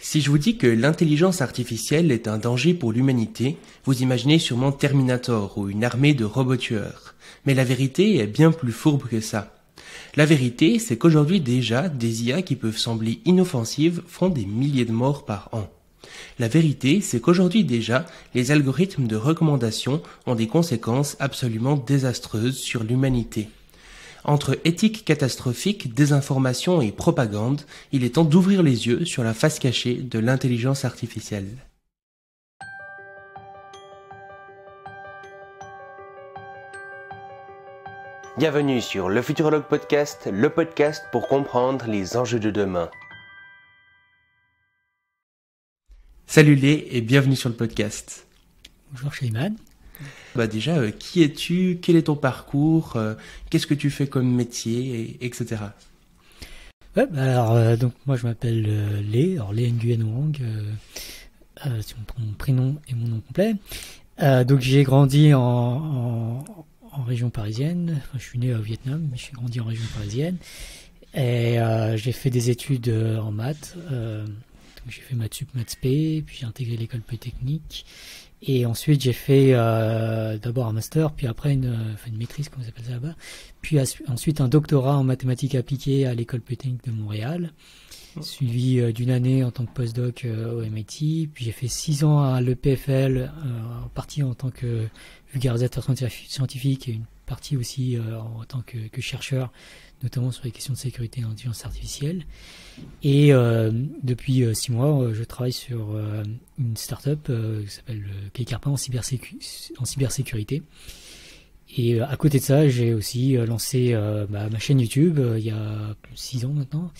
Si je vous dis que l'intelligence artificielle est un danger pour l'humanité, vous imaginez sûrement Terminator ou une armée de robots tueurs. Mais la vérité est bien plus fourbe que ça. La vérité, c'est qu'aujourd'hui déjà, des IA qui peuvent sembler inoffensives font des milliers de morts par an. La vérité, c'est qu'aujourd'hui déjà, les algorithmes de recommandation ont des conséquences absolument désastreuses sur l'humanité. Entre éthique catastrophique, désinformation et propagande, il est temps d'ouvrir les yeux sur la face cachée de l'intelligence artificielle. Bienvenue sur le Futurologue Podcast, le podcast pour comprendre les enjeux de demain. Salut Lé et bienvenue sur le podcast. Bonjour Shayman. Déjà, qui es-tu? Quel est ton parcours? Qu'est-ce que tu fais comme métier, etc. Donc moi je m'appelle Lé, alors Lé Nguyen Wang, c'est mon prénom et mon nom complet. Donc j'ai grandi en région parisienne. Enfin, je suis né au Vietnam, mais j'ai grandi en région parisienne. Et j'ai fait des études en maths. Donc j'ai fait maths sup, maths spé, puis j'ai intégré l'école polytechnique. Et ensuite j'ai fait d'abord un master, puis après une maîtrise, comment ça s'appelle ça là-bas. Puis ensuite un doctorat en mathématiques appliquées à l'école polytechnique de Montréal, suivi d'une année en tant que postdoc au MIT. Puis j'ai fait 6 ans à l'EPFL, en partie en tant que vulgarisateur scientifique et une partie aussi en tant que chercheur, notamment sur les questions de sécurité et d'intelligence artificielle. Et depuis 6 mois, je travaille sur une start-up qui s'appelle Clécarpin en cybersécurité. Et à côté de ça, j'ai aussi lancé ma chaîne YouTube il y a 6 ans maintenant,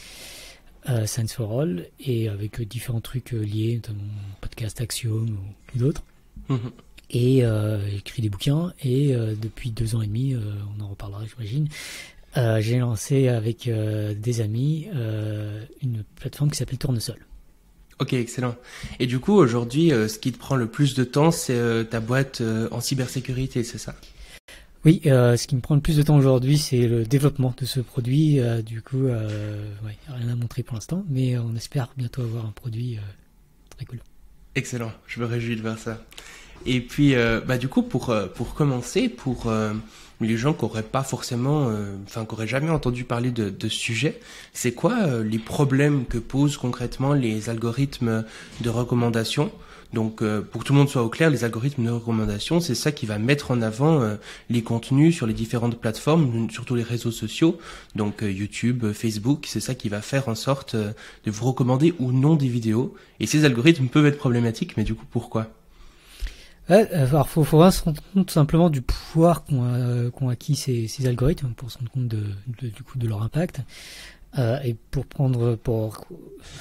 Science for All, et avec différents trucs liés, notamment podcast Axiom ou d'autres. Et j'ai écrit des bouquins, et depuis 2 ans et demi, on en reparlera j'imagine, j'ai lancé avec des amis une plateforme qui s'appelle Tournesol. Ok, excellent. Et du coup, aujourd'hui, ce qui te prend le plus de temps, c'est ta boîte en cybersécurité, c'est ça? Oui, ce qui me prend le plus de temps aujourd'hui, c'est le développement de ce produit. Du coup, rien à montrer pour l'instant, mais on espère bientôt avoir un produit très cool. Excellent, je me réjouis de voir ça. Et puis, du coup, pour commencer, pour les gens qui auraient pas forcément, qui auraient jamais entendu parler de ce sujet, c'est quoi les problèmes que posent concrètement les algorithmes de recommandation? Donc, pour que tout le monde soit au clair, les algorithmes de recommandation, c'est ça qui va mettre en avant les contenus sur les différentes plateformes, surtout les réseaux sociaux, donc YouTube, Facebook, c'est ça qui va faire en sorte de vous recommander ou non des vidéos. Et ces algorithmes peuvent être problématiques, mais du coup, pourquoi? Alors faut vraiment se rendre compte tout simplement du pouvoir qu'ont acquis ces algorithmes pour se rendre compte du coup de leur impact, et pour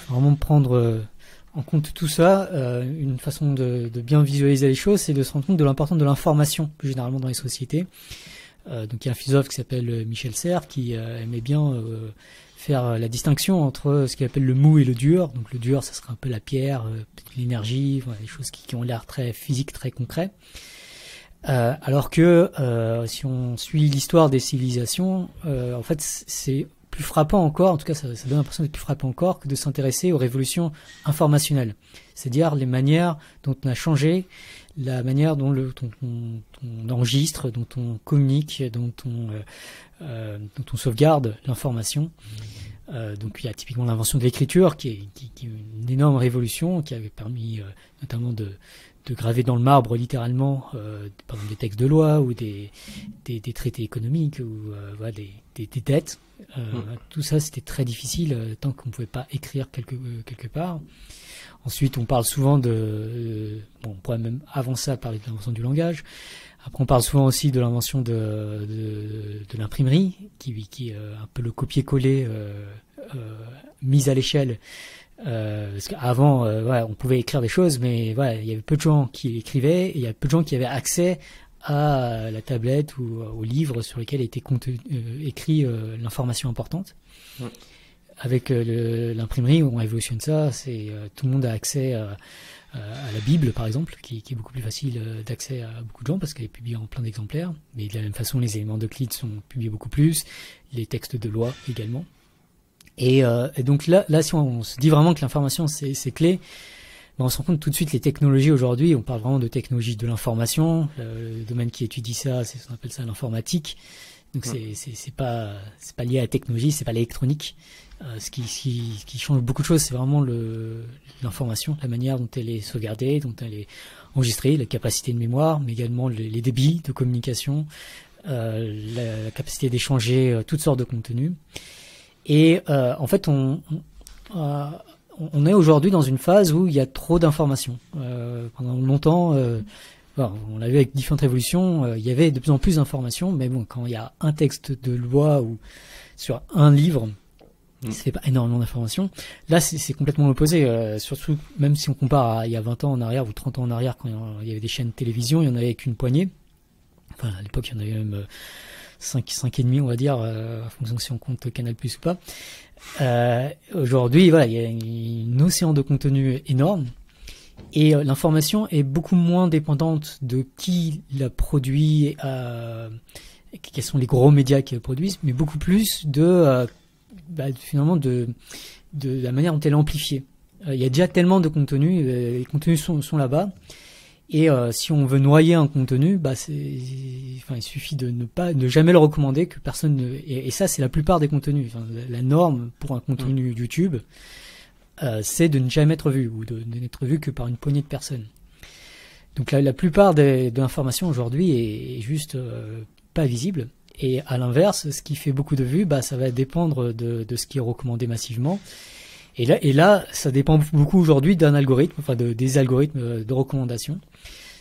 vraiment prendre en compte tout ça, une façon de bien visualiser les choses, c'est de se rendre compte de l'importance de l'information plus généralement dans les sociétés. Donc il y a un philosophe qui s'appelle Michel Serres qui aimait bien faire la distinction entre ce qu'il appelle le mou et le dur. Donc le dur, ça serait un peu la pierre, l'énergie, des choses qui ont l'air très physiques, très concrets. Alors que si on suit l'histoire des civilisations, en fait c'est plus frappant encore, en tout cas ça donne l'impression d'être plus frappant encore que de s'intéresser aux révolutions informationnelles. C'est-à-dire les manières dont on a changé, la manière dont on enregistre, dont on communique, dont on sauvegarde l'information. Donc il y a typiquement l'invention de l'écriture qui est une énorme révolution qui avait permis notamment de graver dans le marbre littéralement par exemple des textes de loi ou des traités économiques ou des dettes. Tout ça c'était très difficile tant qu'on ne pouvait pas écrire quelque part. Ensuite on parle souvent on pourrait même avant ça parler de l'invention du langage. Après, on parle souvent aussi de l'invention de l'imprimerie, qui est un peu le copier-coller mis à l'échelle. Parce qu'avant, on pouvait écrire des choses, mais il y avait peu de gens qui écrivaient, et il y avait peu de gens qui avaient accès à la tablette ou au livre sur lequel était écrit l'information importante. Ouais. Avec l'imprimerie, on évolutionne ça, tout le monde a accès à la Bible, par exemple, qui est beaucoup plus facile d'accès à beaucoup de gens parce qu'elle est publiée en plein d'exemplaires. Mais de la même façon, les éléments d'Euclide sont publiés beaucoup plus, les textes de loi également. Et donc là, si on se dit vraiment que l'information c'est clé, on se rend compte tout de suite les technologies aujourd'hui. On parle vraiment de technologie de l'information. Le domaine qui étudie ça, on appelle ça l'informatique. Donc c'est pas lié à la technologie, c'est pas l'électronique. Ce qui change beaucoup de choses, c'est vraiment l'information, la manière dont elle est sauvegardée, dont elle est enregistrée, la capacité de mémoire, mais également les débits de communication, la capacité d'échanger toutes sortes de contenus. Et en fait, on est aujourd'hui dans une phase où il y a trop d'informations. Pendant longtemps, on l'a vu avec différentes révolutions, il y avait de plus en plus d'informations, mais bon, quand il y a un texte de loi ou sur un livre, ça fait pas énormément d'informations. Là, c'est complètement l'opposé. Surtout, même si on compare à il y a 20 ans en arrière ou 30 ans en arrière, quand il y avait des chaînes de télévision, il y en avait qu'une poignée. Enfin, à l'époque, il y en avait même 5 et demi, on va dire, en fonction de si on compte Canal+ ou pas. Aujourd'hui, voilà, il y a un océan de contenu énorme. Et l'information est beaucoup moins dépendante de qui la produit, quels sont les gros médias qui la produisent, mais beaucoup plus finalement de la manière dont elle est amplifiée. Il y a déjà tellement de contenus, les contenus sont là-bas, et si on veut noyer un contenu, il suffit de ne jamais le recommander, que personne et ça c'est la plupart des contenus. Enfin, la norme pour un contenu YouTube, c'est de ne jamais être vu, ou de n'être vu que par une poignée de personnes. Donc la plupart de l'information aujourd'hui est juste pas visible. Et à l'inverse, ce qui fait beaucoup de vues, ça va dépendre de ce qui est recommandé massivement. Et là, ça dépend beaucoup aujourd'hui d'un algorithme, des algorithmes de recommandation.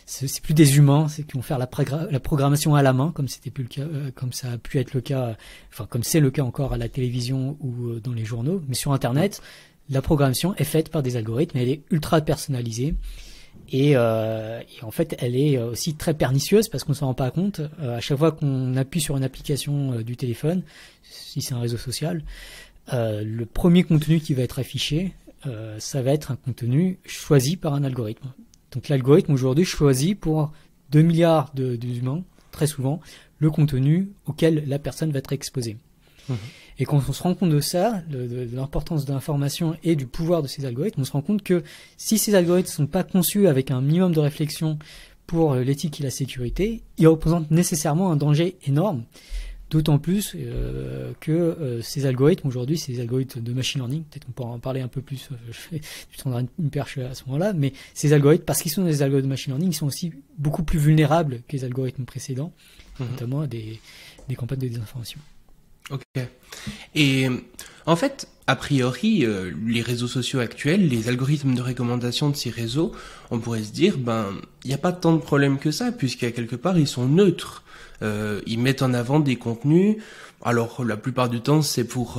C'est plus des humains, c'est qui vont faire la programmation à la main, comme c'était plus le cas, comme ça a pu être le cas, comme c'est le cas encore à la télévision ou dans les journaux. Mais sur Internet, la programmation est faite par des algorithmes, elle est ultra personnalisée. Et en fait, elle est aussi très pernicieuse parce qu'on ne s'en rend pas compte. À chaque fois qu'on appuie sur une application du téléphone, si c'est un réseau social, le premier contenu qui va être affiché, ça va être un contenu choisi par un algorithme. Donc l'algorithme aujourd'hui choisit pour 2 milliards d'humains, très souvent, le contenu auquel la personne va être exposée. Et quand on se rend compte de ça, de l'importance de l'information et du pouvoir de ces algorithmes, on se rend compte que si ces algorithmes ne sont pas conçus avec un minimum de réflexion pour l'éthique et la sécurité, ils représentent nécessairement un danger énorme. D'autant plus que ces algorithmes, aujourd'hui, c'est des algorithmes de machine learning, peut-être qu'on pourra en parler un peu plus, je tendrai une perche à ce moment-là, mais ces algorithmes, parce qu'ils sont des algorithmes de machine learning, ils sont aussi beaucoup plus vulnérables que les algorithmes précédents, notamment à des campagnes de désinformation. Ok. Et en fait, a priori, les réseaux sociaux actuels, les algorithmes de recommandation de ces réseaux, on pourrait se dire, il n'y a pas tant de problèmes que ça, puisqu'à quelque part, ils sont neutres. Ils mettent en avant des contenus. Alors, la plupart du temps, c'est pour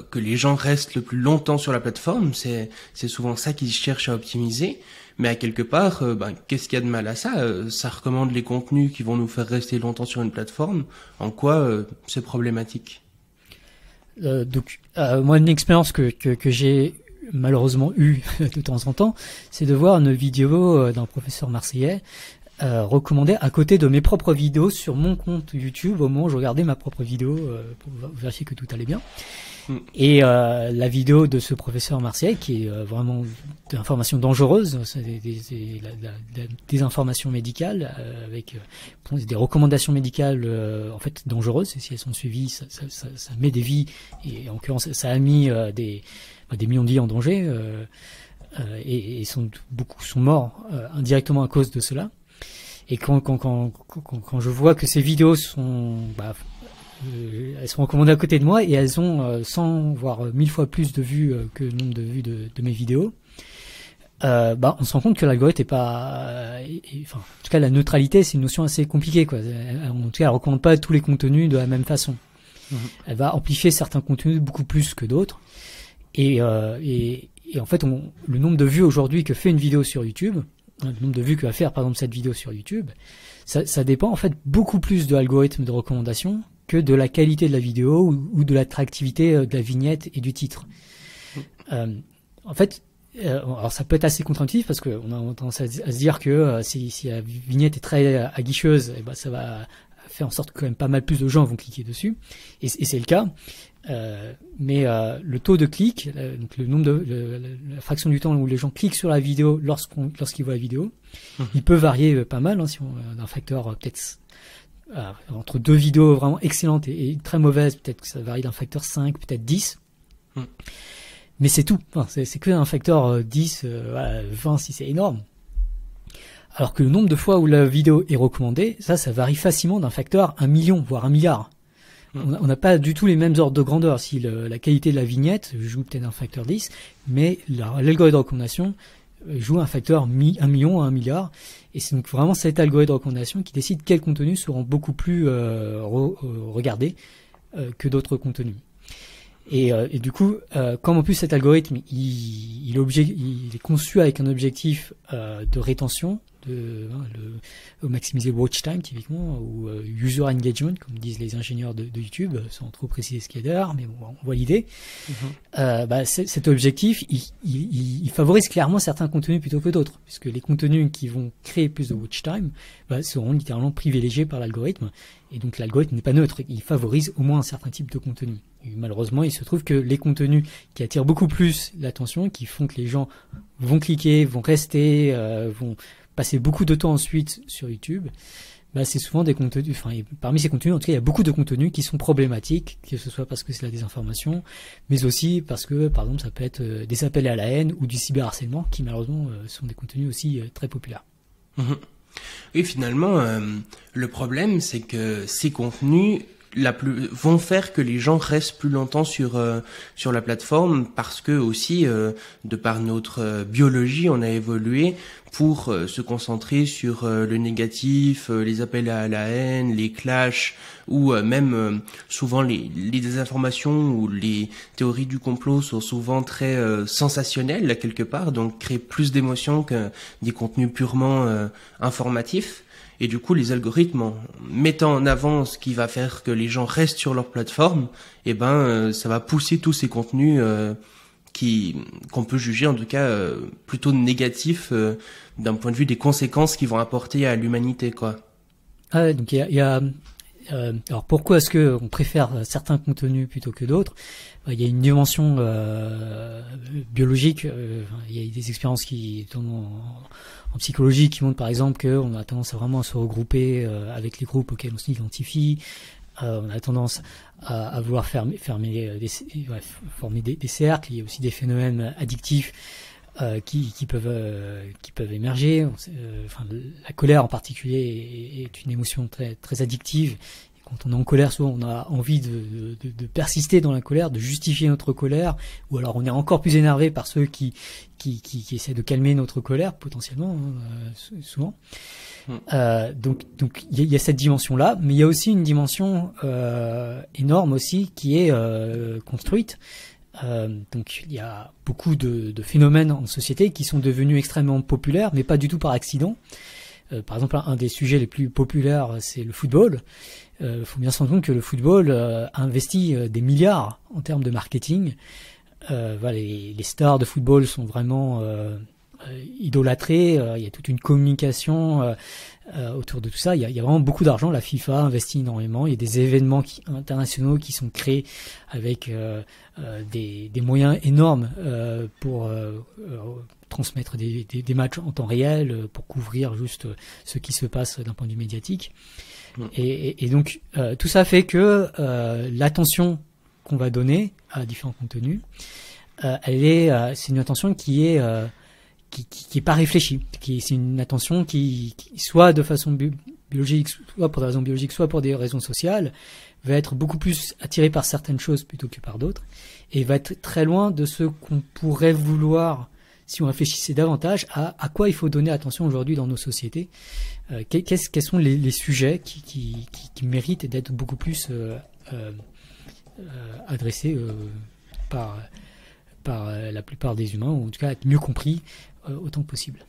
que les gens restent le plus longtemps sur la plateforme. C'est souvent ça qu'ils cherchent à optimiser. Mais à quelque part, qu'est-ce qu'il y a de mal à ça? Ça recommande les contenus qui vont nous faire rester longtemps sur une plateforme. En quoi c'est problématique? Moi, une expérience que j'ai malheureusement eue de temps en temps, c'est de voir une vidéo d'un professeur marseillais recommandée à côté de mes propres vidéos sur mon compte YouTube au moment où je regardais ma propre vidéo pour vérifier que tout allait bien. Et la vidéo de ce professeur marseillais qui est vraiment d'informations dangereuses, c'est des informations médicales avec des recommandations médicales en fait dangereuses. Et si elles sont suivies, ça met des vies, et en l'occurrence ça a mis des millions de vies en danger, et beaucoup sont morts indirectement à cause de cela. Et quand je vois que ces vidéos sont elles sont recommandées à côté de moi et elles ont 100 voire 1000 fois plus de vues que le nombre de vues de mes vidéos, on se rend compte que l'algorithme est pas, en tout cas la neutralité c'est une notion assez compliquée quoi. En tout cas elle recommande pas tous les contenus de la même façon. Elle va amplifier certains contenus beaucoup plus que d'autres, et en fait le nombre de vues aujourd'hui que fait une vidéo sur YouTube, le nombre de vues que va faire par exemple cette vidéo sur YouTube, ça dépend en fait beaucoup plus de l'algorithme de recommandation que de la qualité de la vidéo ou de l'attractivité de la vignette et du titre. En fait, alors ça peut être assez contre-intuitif parce qu'on a tendance à se dire que si la vignette est très aguicheuse, ça va fait en sorte que quand même pas mal plus de gens vont cliquer dessus, et c'est le cas. Mais le taux de clic, donc le nombre la fraction du temps où les gens cliquent sur la vidéo lorsqu'ils voient la vidéo, il peut varier pas mal, hein, si on d'un facteur peut-être entre deux vidéos vraiment excellentes et très mauvaises, peut-être que ça varie d'un facteur 5, peut-être 10. Mais c'est tout. Enfin, c'est que un facteur 10, voilà, 20 si c'est énorme. Alors que le nombre de fois où la vidéo est recommandée, ça varie facilement d'un facteur 1 million, voire 1 milliard. On n'a pas du tout les mêmes ordres de grandeur. Si la qualité de la vignette joue peut-être un facteur 10, mais l'algorithme de recommandation joue un facteur 1 million à 1 milliard. Et c'est donc vraiment cet algorithme de recommandation qui décide quels contenus seront beaucoup plus regardés que d'autres contenus. Et du coup, comme en plus cet algorithme, il est conçu avec un objectif de rétention, maximiser watch time typiquement, ou user engagement, comme disent les ingénieurs de YouTube, sans trop préciser ce qu'il y a derrière, mais bon, on voit l'idée. Cet objectif, il favorise clairement certains contenus plutôt que d'autres, puisque les contenus qui vont créer plus de watch time seront littéralement privilégiés par l'algorithme. Et donc l'algorithme n'est pas neutre, il favorise au moins un certain type de contenu. Et malheureusement, il se trouve que les contenus qui attirent beaucoup plus l'attention, qui font que les gens vont cliquer, vont rester, vont passer beaucoup de temps ensuite sur YouTube, c'est souvent des contenus, parmi ces contenus, en tout cas, il y a beaucoup de contenus qui sont problématiques, que ce soit parce que c'est la désinformation, mais aussi parce que, par exemple, ça peut être des appels à la haine ou du cyberharcèlement, qui malheureusement sont des contenus aussi très populaires. Oui, finalement, le problème, c'est que ces contenus vont faire que les gens restent plus longtemps sur la plateforme, parce que aussi de par notre biologie, on a évolué pour se concentrer sur le négatif, les appels à la haine, les clashs, ou même souvent les désinformations ou les théories du complot sont souvent très sensationnelles là quelque part, donc créent plus d'émotions que des contenus purement informatifs. Et du coup, les algorithmes, en mettant en avant ce qui va faire que les gens restent sur leur plateforme, ça va pousser tous ces contenus qu'on peut juger en tout cas plutôt négatifs d'un point de vue des conséquences qu'ils vont apporter à l'humanité, quoi. Donc il y a alors pourquoi est-ce que on préfère certains contenus plutôt que d'autres? Il y a une dimension biologique. Il y a des expériences qui tournent en psychologie qui montrent par exemple qu'on a tendance à vraiment se regrouper avec les groupes auxquels on s'identifie. On a tendance à vouloir former des cercles. Il y a aussi des phénomènes addictifs qui peuvent émerger. La colère en particulier est une émotion très très addictive. Et quand on est en colère, souvent on a envie de persister dans la colère, de justifier notre colère, ou alors on est encore plus énervé par ceux qui essaient de calmer notre colère potentiellement, souvent. Donc il y a cette dimension-là, mais il y a aussi une dimension énorme aussi qui est construite. Donc il y a beaucoup de phénomènes en société qui sont devenus extrêmement populaires, mais pas du tout par accident. Par exemple, un des sujets les plus populaires, c'est le football. Faut bien se rendre compte que le football investit des milliards en termes de marketing. Les stars de football sont vraiment idolâtrés. Il y a toute une communication autour de tout ça. Il y a vraiment beaucoup d'argent. La FIFA investit énormément. Il y a des événements internationaux qui sont créés avec des moyens énormes pour transmettre des matchs en temps réel, pour couvrir juste ce qui se passe d'un point de vue médiatique. Et donc tout ça fait que l'attention qu'on va donner à différents contenus, c'est une attention qui est pas réfléchie, c'est une attention qui soit de façon biologique, soit pour des raisons biologiques, soit pour des raisons sociales, va être beaucoup plus attirée par certaines choses plutôt que par d'autres, et va être très loin de ce qu'on pourrait vouloir si on réfléchissait davantage à quoi il faut donner attention aujourd'hui dans nos sociétés. Quels sont les sujets qui méritent d'être beaucoup plus adressés par la plupart des humains, ou en tout cas être mieux compris autant que possible.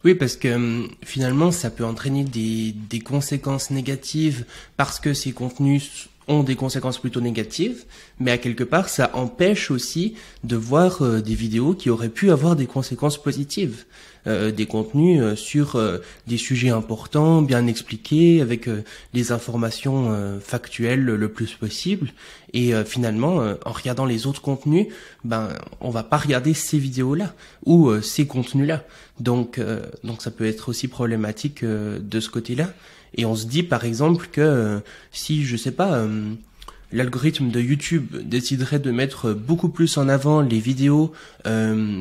Oui, parce que finalement, ça peut entraîner des conséquences négatives parce que ces contenus ont des conséquences plutôt négatives, mais à quelque part, ça empêche aussi de voir des vidéos qui auraient pu avoir des conséquences positives. Des contenus sur des sujets importants, bien expliqués, avec des informations factuelles le plus possible. Et finalement, en regardant les autres contenus, on va pas regarder ces vidéos-là ou ces contenus-là. Donc ça peut être aussi problématique de ce côté-là. Et on se dit par exemple que si, je sais pas, l'algorithme de YouTube déciderait de mettre beaucoup plus en avant les vidéos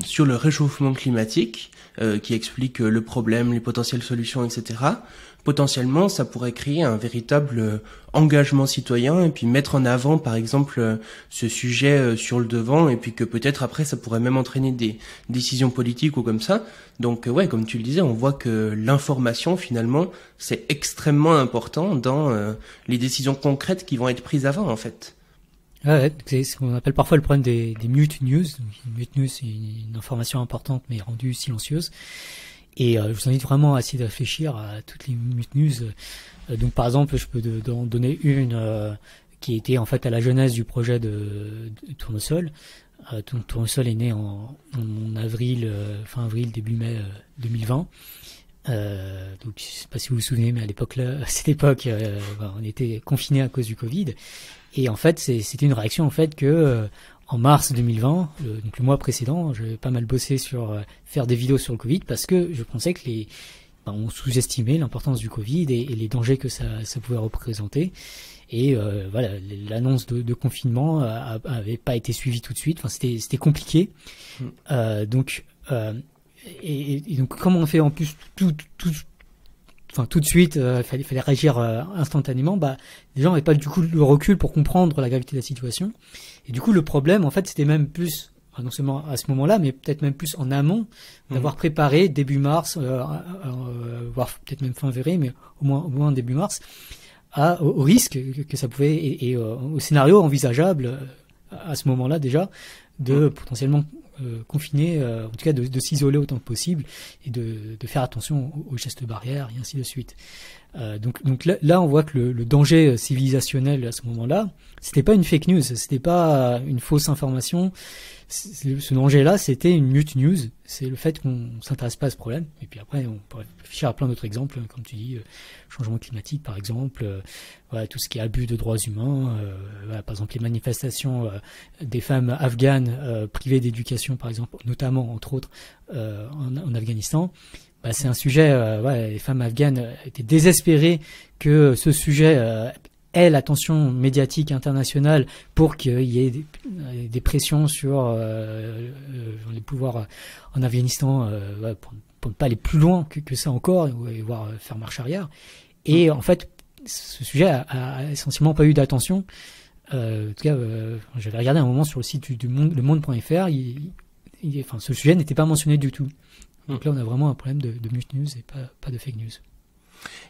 sur le réchauffement climatique, qui expliquent le problème, les potentielles solutions, etc. Potentiellement, ça pourrait créer un véritable engagement citoyen et puis mettre en avant, par exemple, ce sujet sur le devant et puis que peut-être après, ça pourrait même entraîner des décisions politiques ou comme ça. Donc, ouais, comme tu le disais, on voit que l'information, finalement, c'est extrêmement important dans les décisions concrètes qui vont être prises avant, en fait. Ouais, c'est ce qu'on appelle parfois le problème des mute news. Une mute news, c'est une information importante mais rendue silencieuse. Et je vous invite vraiment à essayer de réfléchir à toutes les mute news. Donc par exemple, je peux en donner une qui était en fait à la genèse du projet de Tournesol. Tournesol est né en avril, fin avril, début mai 2020. Donc je sais pas si vous vous souvenez, mais à cette époque, on était confinés à cause du Covid. Et en fait, c'était une réaction en fait que en mars 2020, donc le mois précédent, j'avais pas mal bossé sur faire des vidéos sur le Covid parce que je pensais que on sous-estimait l'importance du Covid et les dangers que ça pouvait représenter. Et voilà, l'annonce de confinement avait pas été suivie tout de suite. Enfin, c'était compliqué. Donc comme on fait en plus tout de suite, fallait réagir instantanément. Les gens n'avaient pas du coup le recul pour comprendre la gravité de la situation. Et du coup, le problème, en fait, c'était même plus, non seulement à ce moment-là, mais peut-être même plus en amont, d'avoir préparé début mars, voire peut-être même fin février, mais au moins début mars, au risque que ça pouvait et au scénario envisageable à ce moment-là déjà de potentiellement confiner, en tout cas de s'isoler autant que possible et de faire attention aux gestes barrières et ainsi de suite. Donc là, on voit que le danger civilisationnel à ce moment-là, c'était pas une fake news, c'était pas une fausse information. Ce danger-là, c'était une mute news. C'est le fait qu'on s'intéresse pas à ce problème. Et puis après, on pourrait réfléchir à plein d'autres exemples, comme tu dis, changement climatique, par exemple, voilà, tout ce qui est abus de droits humains, voilà, par exemple les manifestations des femmes afghanes privées d'éducation, par exemple, notamment entre autres en Afghanistan. C'est un sujet, voilà, les femmes afghanes étaient désespérées que ce sujet ait l'attention médiatique internationale pour qu'il y ait des pressions sur les pouvoirs en Afghanistan pour ne pas aller plus loin que ça encore, voire faire marche arrière. Et en fait, ce sujet a essentiellement pas eu d'attention. En tout cas, j'avais regardé un moment sur le site du Monde, lemonde.fr, enfin, ce sujet n'était pas mentionné du tout. Donc là, on a vraiment un problème de mute news et pas de fake news.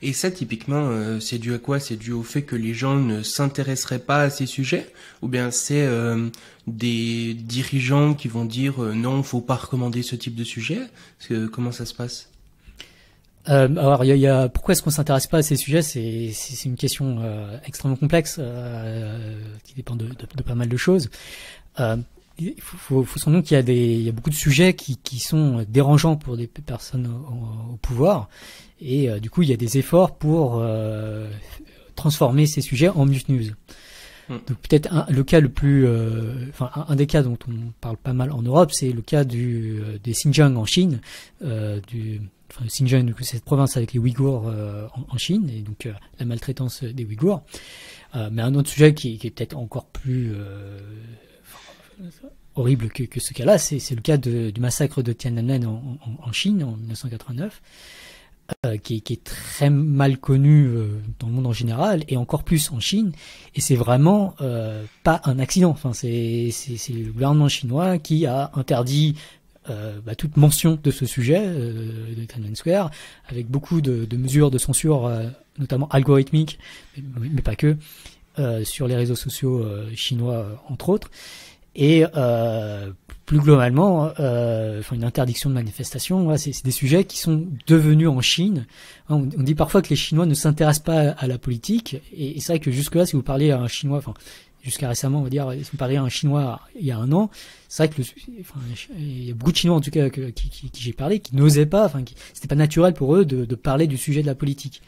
Et ça, typiquement, c'est dû à quoi? C'est dû au fait que les gens ne s'intéresseraient pas à ces sujets? Ou bien c'est des dirigeants qui vont dire non, faut pas recommander ce type de sujet? Comment ça se passe? Alors, pourquoi est-ce qu'on s'intéresse pas à ces sujets? C'est une question extrêmement complexe qui dépend de pas mal de choses. Il faut se rendre compte qu'il y a beaucoup de sujets qui sont dérangeants pour des personnes au pouvoir. Et du coup, il y a des efforts pour transformer ces sujets en mute news. Donc peut-être le cas le plus, un des cas dont on parle pas mal en Europe, c'est le cas des Xinjiang en Chine, Xinjiang, c'est cette province avec les Ouïghours en Chine, et donc la maltraitance des Ouïghours. Mais un autre sujet qui est peut-être encore plus horrible que ce cas-là, c'est le cas du massacre de Tiananmen en Chine en 1989. Qui est très mal connu dans le monde en général et encore plus en Chine, et c'est vraiment pas un accident. Enfin, c'est le gouvernement chinois qui a interdit toute mention de ce sujet de Tiananmen Square, avec beaucoup de mesures de censure, notamment algorithmiques, mais pas que, sur les réseaux sociaux chinois entre autres. Et plus globalement, une interdiction de manifestation, voilà, c'est des sujets qui sont devenus en Chine. On dit parfois que les Chinois ne s'intéressent pas à la politique, et c'est vrai que jusque-là, si vous parlez à un Chinois, enfin jusqu'à récemment, on va dire, si vous parlez à un Chinois il y a un an, c'est vrai que il y a beaucoup de Chinois en tout cas qui j'ai parlé, qui n'osaient pas, c'était pas naturel pour eux de parler du sujet de la politique.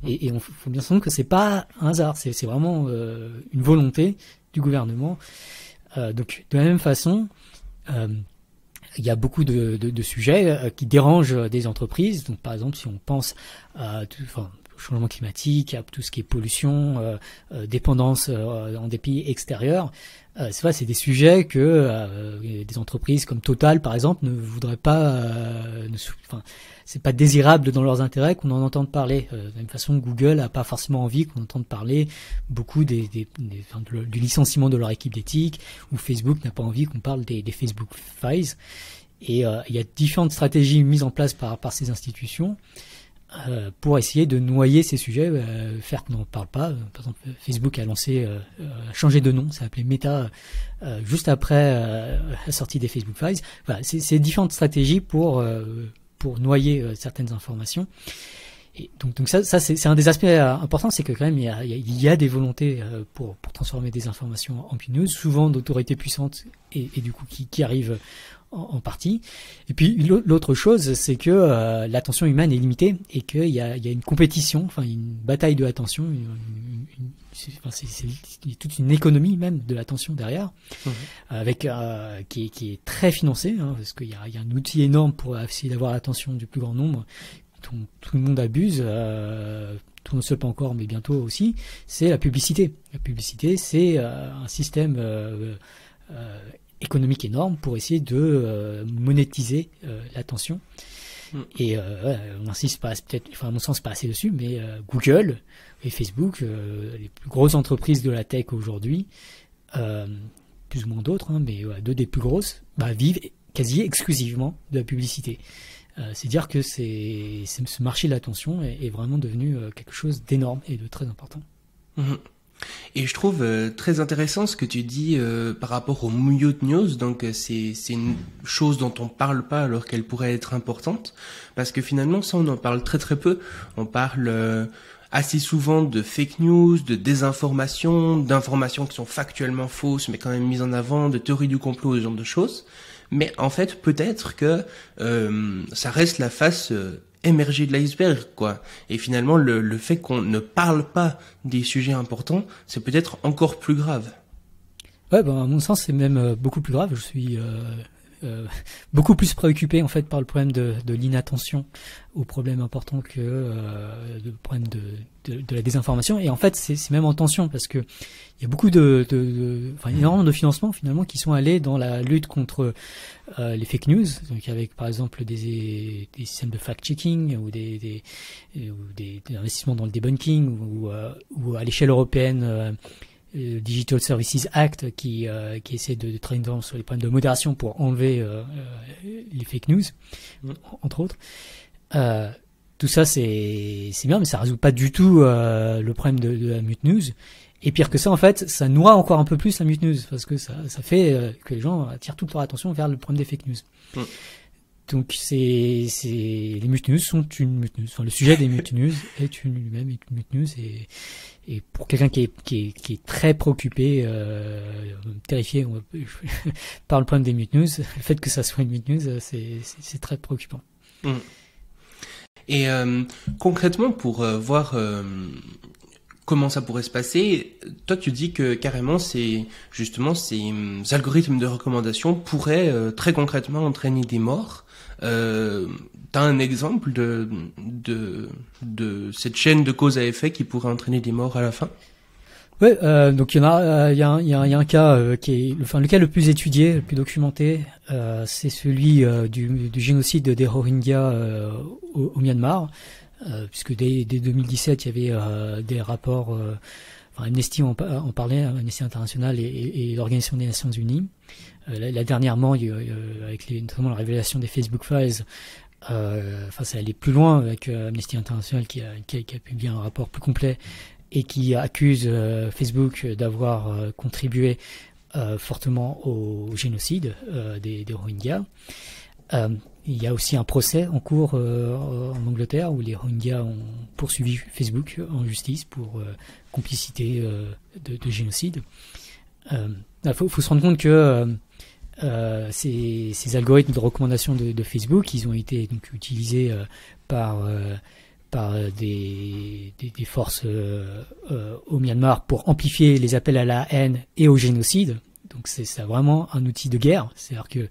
Et on faut bien se rendre compte que c'est pas un hasard, c'est vraiment une volonté du gouvernement. Donc de la même façon, il y a beaucoup de sujets qui dérangent des entreprises. Donc par exemple, si on pense à au changement climatique, à tout ce qui est pollution, dépendance dans des pays extérieurs, c'est des sujets que des entreprises comme Total, par exemple, ne voudraient pas. C'est pas désirable dans leurs intérêts qu'on en entende parler. De la même façon, Google a pas forcément envie qu'on entende parler beaucoup du licenciement de leur équipe d'éthique, ou Facebook n'a pas envie qu'on parle des Facebook Files. Et il y a différentes stratégies mises en place par ces institutions pour essayer de noyer ces sujets, faire qu'on n'en parle pas. Par exemple, Facebook a changé de nom, ça s'appelait Meta juste après la sortie des Facebook Files. Voilà, c'est différentes stratégies pour noyer certaines informations. Et donc ça c'est un des aspects importants, c'est que quand même il y a des volontés pour transformer des informations en fake news, souvent d'autorités puissantes et du coup qui arrivent en partie. Et puis l'autre chose, c'est que l'attention humaine est limitée et qu'il y a une compétition, une bataille de l'attention, c'est toute une économie même de l'attention derrière, avec qui est très financée, parce qu'il y a un outil énorme pour essayer d'avoir l'attention du plus grand nombre, dont tout le monde abuse. Tout ne se pas encore, mais bientôt aussi. C'est la publicité. La publicité, c'est un système économique énorme pour essayer de monétiser l'attention. Et on insiste pas, peut-être, à mon sens, pas assez dessus, mais Google et Facebook, les plus grosses entreprises de la tech aujourd'hui, plus ou moins d'autres, mais deux des plus grosses, vivent quasi exclusivement de la publicité. C'est dire que ce marché de l'attention est vraiment devenu quelque chose d'énorme et de très important. Et je trouve très intéressant ce que tu dis par rapport aux mute news. Donc c'est une chose dont on parle pas alors qu'elle pourrait être importante, parce que finalement ça on en parle très très peu. On parle assez souvent de fake news, de désinformation, d'informations qui sont factuellement fausses mais quand même mises en avant, de théories du complot, ce genre de choses. Mais en fait peut-être que ça reste la face émergée de l'iceberg, quoi. Et finalement, le fait qu'on ne parle pas des sujets importants, c'est peut-être encore plus grave. Ouais, à mon sens, c'est même beaucoup plus grave. Je suis beaucoup plus préoccupé en fait par le problème de l'inattention aux problèmes importants que le problème de la désinformation. Et en fait, c'est même en tension parce que il y a beaucoup énormément de financements finalement qui sont allés dans la lutte contre les fake news, donc avec par exemple des systèmes de fact-checking ou des investissements dans le debunking ou à l'échelle européenne. Digital Services Act qui essaie de travailler sur les problèmes de modération pour enlever les fake news, entre autres. Tout ça c'est bien, mais ça résout pas du tout le problème de la mute news. Et pire que ça, en fait, ça noie encore un peu plus la mute news parce que ça fait que les gens attirent toute leur attention vers le problème des fake news. Donc les mute news sont une mute news. Enfin, le sujet des mute news est lui-même une mute news et pour quelqu'un qui est très préoccupé, terrifié par le problème des mute news, le fait que ça soit une mute news, c'est très préoccupant. Et concrètement, pour voir comment ça pourrait se passer, toi tu dis que carrément ces algorithmes de recommandation pourraient très concrètement entraîner des morts. T'as un exemple de cette chaîne de cause à effet qui pourrait entraîner des morts à la fin? Ouais, donc il y a un cas qui est le cas le plus étudié, le plus documenté, c'est celui du génocide des Rohingyas au Myanmar, puisque dès 2017 il y avait des rapports, Amnesty en parlait, Amnesty International et l'Organisation des Nations Unies. Là dernièrement, avec notamment la révélation des Facebook Files, ça allait plus loin avec Amnesty International qui a publié un rapport plus complet et qui accuse Facebook d'avoir contribué fortement au génocide des Rohingyas. Il y a aussi un procès en cours en Angleterre où les Rohingyas ont poursuivi Facebook en justice pour complicité de génocide. Faut se rendre compte que ces algorithmes de recommandation de Facebook, ils ont été donc utilisés par des forces au Myanmar pour amplifier les appels à la haine et au génocide. Donc c'est vraiment un outil de guerre. C'est-à-dire que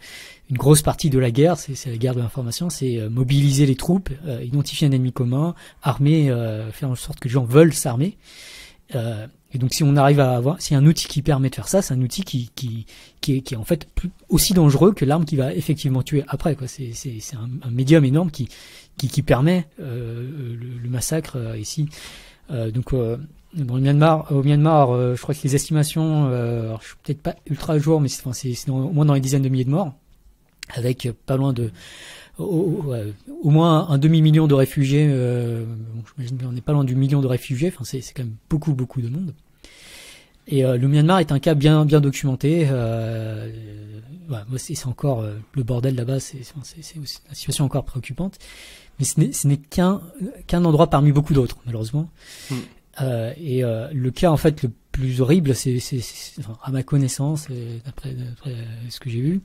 une grosse partie de la guerre, c'est la guerre de l'information, c'est mobiliser les troupes, identifier un ennemi commun, armer, faire en sorte que les gens veulent s'armer. Et donc si on arrive à avoir, s'il y a un outil qui permet de faire ça, c'est un outil qui est en fait aussi dangereux que l'arme qui va effectivement tuer après, quoi. C'est un médium énorme qui permet le massacre ici. Donc dans le Myanmar, au Myanmar, je crois que les estimations, alors je suis peut-être pas ultra à jour, mais c'est au moins dans les dizaines de milliers de morts, avec pas loin de au moins un demi-million de réfugiés. J'imagine qu'on n'est pas loin du million de réfugiés. Enfin, c'est quand même beaucoup de monde. Et le Myanmar est un cas bien documenté. Voilà, moi c'est encore le bordel là-bas. C'est une situation encore préoccupante. Mais ce n'est qu'un endroit parmi beaucoup d'autres, malheureusement. Et le cas en fait le plus horrible, enfin, à ma connaissance, d'après ce que j'ai vu,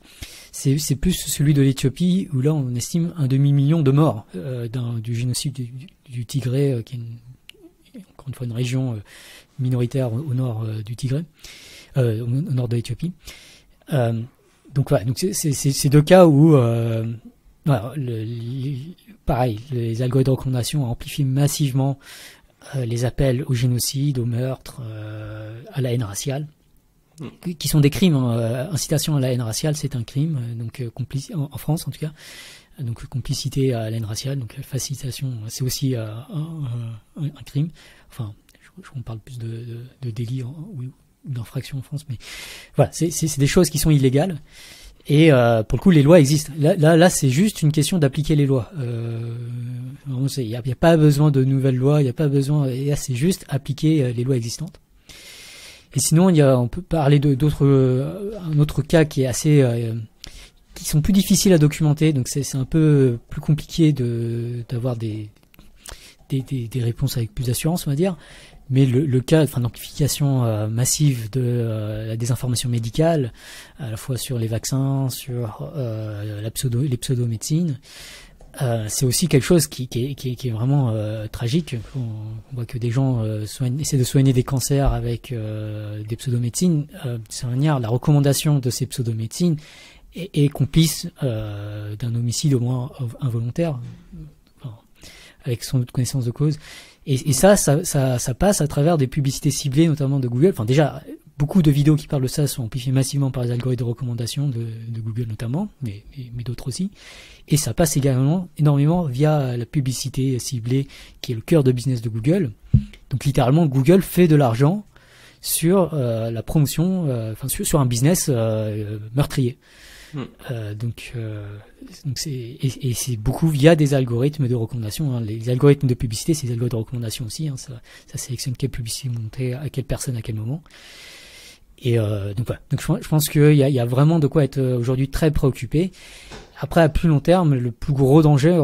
c'est plus celui de l'Éthiopie, où là on estime un demi-million de morts du génocide du Tigré, qui est encore une fois une région minoritaire au nord du Tigré, au nord de l'Éthiopie. Donc voilà, donc c'est deux cas où voilà, pareil, les algorithmes de recommandation amplifient massivement les appels au génocide, au meurtre, à la haine raciale, qui sont des crimes. Incitation à la haine raciale, c'est un crime, donc en France en tout cas. Donc complicité à la haine raciale, donc facilitation, c'est aussi un crime. Enfin, on parle plus de délit ou d'infraction en France, mais voilà, c'est des choses qui sont illégales. Et pour le coup, les lois existent. Là, c'est juste une question d'appliquer les lois. Il n'y a pas besoin de nouvelles lois, il n'y a pas besoin. Et là, c'est juste appliquer les lois existantes. Et sinon, on peut parler un autre cas qui est assez, qui sont plus difficiles à documenter. Donc c'est un peu plus compliqué d'avoir des réponses avec plus d'assurance, on va dire. Mais le cas, enfin, d'amplification massive de la désinformation médicale, à la fois sur les vaccins, sur les pseudo-médecines, c'est aussi quelque chose qui est vraiment tragique. On voit que des gens essaient de soigner des cancers avec des pseudo-médecines. C'est la recommandation de ces pseudo-médecines est complice d'un homicide au moins involontaire, enfin, avec sans doute connaissance de cause. Et ça passe à travers des publicités ciblées, notamment de Google. Enfin, déjà, beaucoup de vidéos qui parlent de ça sont amplifiées massivement par les algorithmes de recommandation de Google notamment, mais d'autres aussi. Et ça passe également énormément via la publicité ciblée, qui est le cœur de business de Google. Donc, littéralement, Google fait de l'argent sur la promotion, sur un business meurtrier. Donc c'est beaucoup via des algorithmes de recommandation. Hein. Les algorithmes de publicité, c'est des algorithmes de recommandation aussi. Hein. Ça sélectionne quelle publicité monter à quelle personne à quel moment. Et donc voilà. Donc je pense qu'il y a vraiment de quoi être aujourd'hui très préoccupé. Après, à plus long terme, le plus gros danger,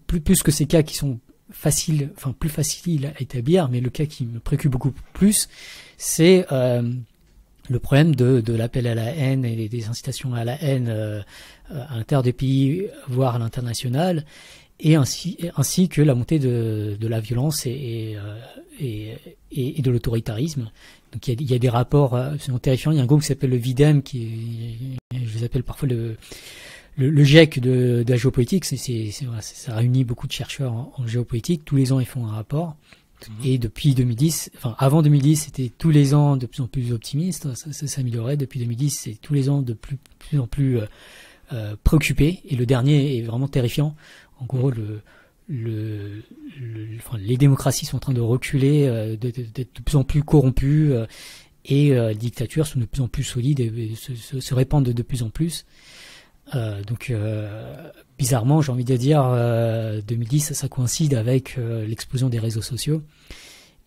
plus que ces cas qui sont plus faciles à établir, mais le cas qui me préoccupe beaucoup plus, c'est le problème de l'appel à la haine et des incitations à la haine à l'intérieur des pays, voire à l'international, et ainsi que la montée de la violence et de l'autoritarisme. Donc il y a des rapports absolument terrifiants. Il y a un groupe qui s'appelle le VIDEM, je les appelle parfois le GIEC de la géopolitique. Ça réunit beaucoup de chercheurs en géopolitique. Tous les ans, ils font un rapport. Et depuis 2010, enfin avant 2010, c'était tous les ans de plus en plus optimiste, ça s'améliorait. Depuis 2010, c'est tous les ans de plus en plus préoccupé. Et le dernier est vraiment terrifiant. En gros, les démocraties sont en train de reculer, d'être de plus en plus corrompues, et les dictatures sont de plus en plus solides et se répandent de plus en plus. Donc bizarrement, j'ai envie de dire, 2010, ça coïncide avec l'explosion des réseaux sociaux,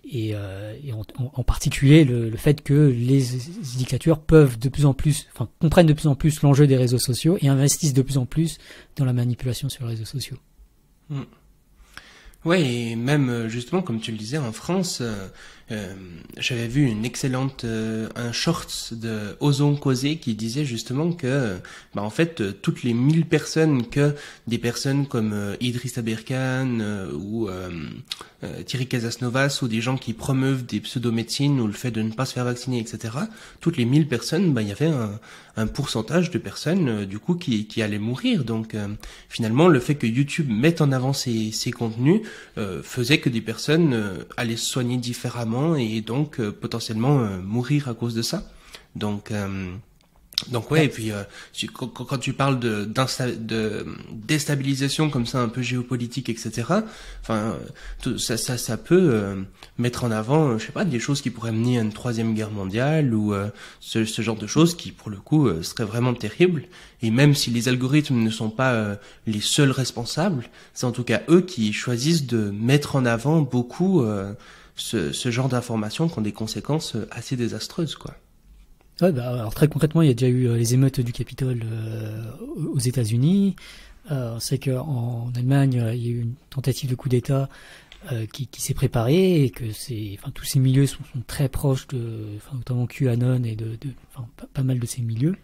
en particulier le fait que les éducateurs peuvent comprennent de plus en plus l'enjeu des réseaux sociaux et investissent de plus en plus dans la manipulation sur les réseaux sociaux. Ouais, et même justement, comme tu le disais, en France, j'avais vu une excellente un short de Ozon Causé qui disait justement que en fait toutes les 1000 personnes que des personnes comme Idriss Aberkan ou Thierry Casasnovas ou des gens qui promeuvent des pseudomédecines ou le fait de ne pas se faire vacciner, etc. Toutes les 1000 personnes, il y avait un pourcentage de personnes du coup qui allaient mourir. Donc finalement, le fait que YouTube mette en avant ces contenus faisait que des personnes allaient se soigner différemment et donc potentiellement mourir à cause de ça. Donc ouais, et puis quand tu parles de déstabilisation comme ça un peu géopolitique, etc. Enfin ça peut mettre en avant, je sais pas, des choses qui pourraient mener à une 3e guerre mondiale ou ce genre de choses qui pour le coup seraient vraiment terribles. Et même si les algorithmes ne sont pas les seuls responsables, c'est en tout cas eux qui choisissent de mettre en avant beaucoup ce genre d'informations qui ont des conséquences assez désastreuses, quoi. Ouais, alors très concrètement, il y a déjà eu les émeutes du Capitole aux États-Unis. On sait qu'en Allemagne, il y a eu une tentative de coup d'État qui s'est préparée et que tous ces milieux sont très proches notamment QAnon et pas mal de ces milieux.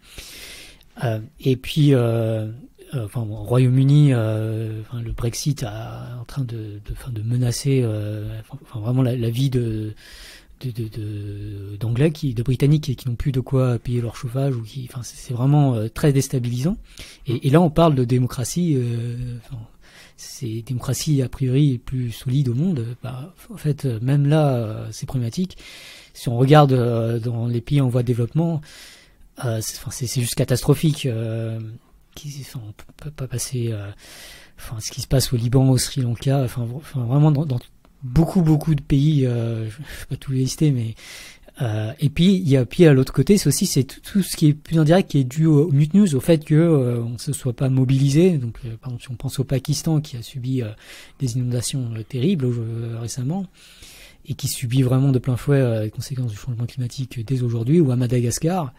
Et puis, au Royaume-Uni, le Brexit est en train de menacer vraiment la vie d'anglais de britanniques qui n'ont plus de quoi payer leur chauffage c'est vraiment très déstabilisant et là on parle de démocratie c'est démocratie a priori les plus solides au monde. En fait même là c'est problématique si on regarde dans les pays en voie de développement c'est juste catastrophique on peut pas passer ce qui se passe au Liban, au Sri Lanka, vraiment dans beaucoup de pays, je vais pas tous les lister, mais et puis il y a l'autre côté, c'est tout ce qui est plus indirect qui est dû au mute news, au fait que on se soit pas mobilisé. Donc par exemple si on pense au Pakistan qui a subi des inondations terribles récemment et qui subit vraiment de plein fouet les conséquences du changement climatique dès aujourd'hui, ou à Madagascar.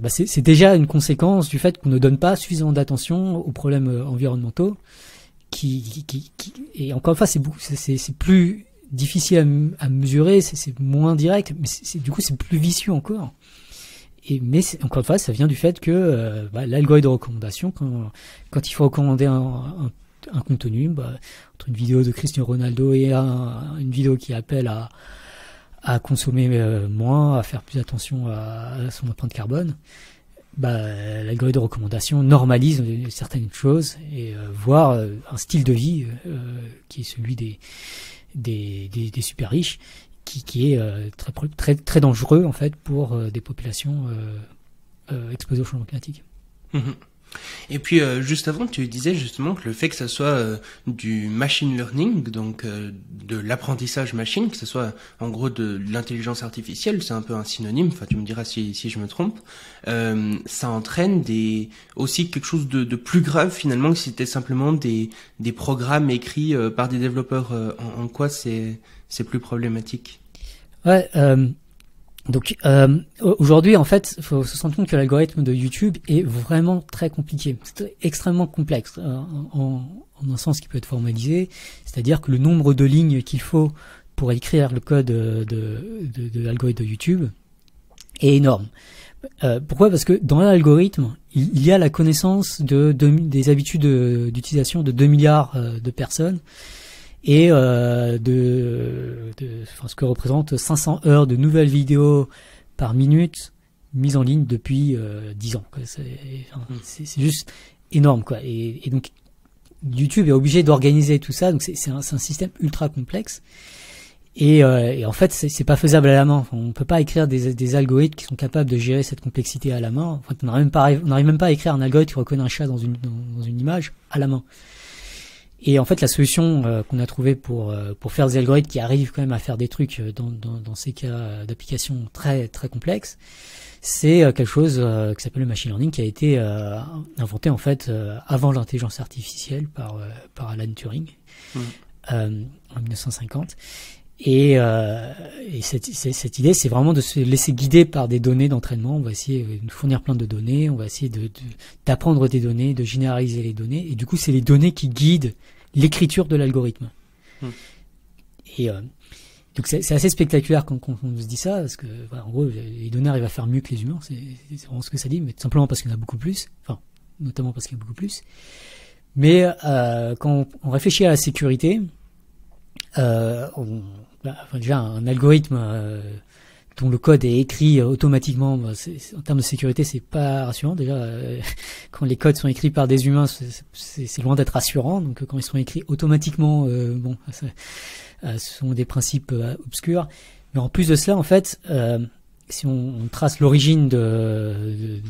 C'est déjà une conséquence du fait qu'on ne donne pas suffisamment d'attention aux problèmes environnementaux et encore une fois c'est plus difficile à mesurer, c'est moins direct, mais du coup c'est plus vicieux encore. Mais encore une fois ça vient du fait que l'algorithme de recommandation quand il faut recommander un contenu, entre une vidéo de Cristiano Ronaldo et une vidéo qui appelle à consommer moins, à faire plus attention à son empreinte carbone, l'algorithme de recommandation normalise certaines choses et voire un style de vie qui est celui des super riches qui est très très dangereux en fait pour des populations exposées au changement climatique. Et puis juste avant, tu disais justement que le fait que ça soit du machine learning, donc de l'apprentissage machine, que ce soit en gros de l'intelligence artificielle, c'est un peu un synonyme, enfin tu me diras si je me trompe, ça entraîne aussi quelque chose de plus grave finalement que si c'était simplement des programmes écrits par des développeurs. En quoi c'est plus problématique? Ouais, donc aujourd'hui en fait il faut se rendre compte que l'algorithme de YouTube est vraiment très compliqué, c'est extrêmement complexe en un sens qui peut être formalisé, c'est-à-dire que le nombre de lignes qu'il faut pour écrire le code de l'algorithme de YouTube est énorme. Pourquoi ? Parce que dans l'algorithme il y a la connaissance des habitudes d'utilisation de 2 milliards de personnes et ce que représente 500 heures de nouvelles vidéos par minute mises en ligne depuis 10 ans. C'est juste énorme, quoi. Et donc YouTube est obligé d'organiser tout ça, donc c'est un système ultra complexe. Et en fait, c'est pas faisable à la main. On peut pas écrire des algorithmes qui sont capables de gérer cette complexité à la main. En fait, on n'arrive même pas à écrire un algorithme qui reconnaît un chat dans une image à la main. Et en fait, la solution qu'on a trouvée pour faire des algorithmes qui arrivent quand même à faire des trucs dans ces cas d'application très très complexes, c'est quelque chose qui s'appelle le machine learning, qui a été inventé en fait avant l'intelligence artificielle par Alan Turing en 1950. Et cette idée, c'est vraiment de se laisser guider par des données d'entraînement. On va essayer de fournir plein de données, on va essayer d'apprendre des données, de généraliser les données. Et du coup, c'est les données qui guident l'écriture de l'algorithme. Et donc c'est assez spectaculaire quand on se dit ça, parce que voilà, en gros, les données arrivent à faire mieux que les humains. C'est vraiment ce que ça dit, mais tout simplement parce qu'il y en a beaucoup plus. Enfin, notamment parce qu'il y a beaucoup plus. Mais quand on réfléchit à la sécurité, déjà un algorithme dont le code est écrit automatiquement, en termes de sécurité, c'est pas rassurant. Déjà, quand les codes sont écrits par des humains, c'est loin d'être rassurant. Donc, quand ils sont écrits automatiquement, ce sont des principes obscurs. Mais en plus de cela, en fait, si on trace l'origine du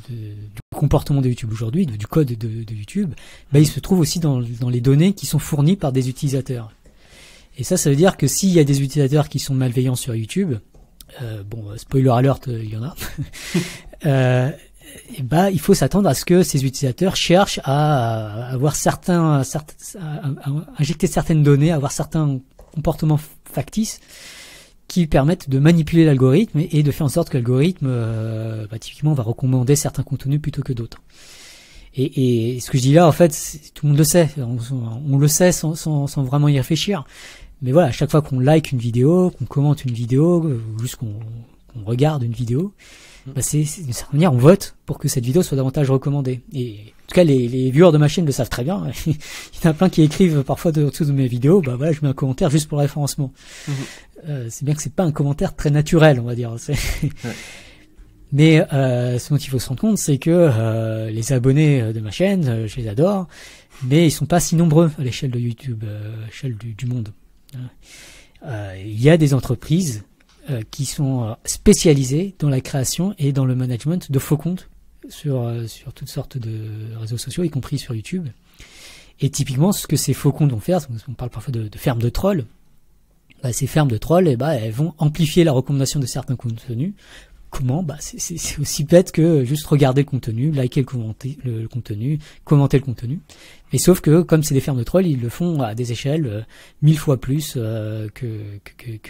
comportement de YouTube aujourd'hui, du code de YouTube, il se trouve aussi dans les données qui sont fournies par des utilisateurs. Et ça veut dire que s'il y a des utilisateurs qui sont malveillants sur YouTube, spoiler alert, il y en a, il faut s'attendre à ce que ces utilisateurs cherchent à avoir à injecter certaines données, à avoir certains comportements factices qui permettent de manipuler l'algorithme et de faire en sorte que l'algorithme, typiquement, va recommander certains contenus plutôt que d'autres. Et ce que je dis là, en fait, tout le monde le sait. On le sait sans vraiment y réfléchir. Mais voilà, à chaque fois qu'on like une vidéo, qu'on commente une vidéo, ou juste qu'on regarde une vidéo, c'est d'une certaine manière, on vote pour que cette vidéo soit davantage recommandée. Et en tout cas, les viewers de ma chaîne le savent très bien. Il y en a plein qui écrivent parfois dessous de mes vidéos, je mets un commentaire juste pour le référencement. C'est bien que c'est pas un commentaire très naturel, on va dire. Mais ce dont il faut se rendre compte, c'est que les abonnés de ma chaîne, je les adore, mais ils sont pas si nombreux à l'échelle de YouTube, à l'échelle du monde. Il y a des entreprises qui sont spécialisées dans la création et dans le management de faux comptes sur toutes sortes de réseaux sociaux, y compris sur YouTube. Et typiquement, ce que ces faux comptes vont faire, on parle parfois de fermes de trolls, ces fermes de trolls, elles vont amplifier la recommandation de certains contenus. Comment ? C'est aussi bête que juste regarder le contenu, liker le contenu, commenter le contenu. Mais sauf que, comme c'est des fermes de trolls, ils le font à des échelles 1000 fois plus que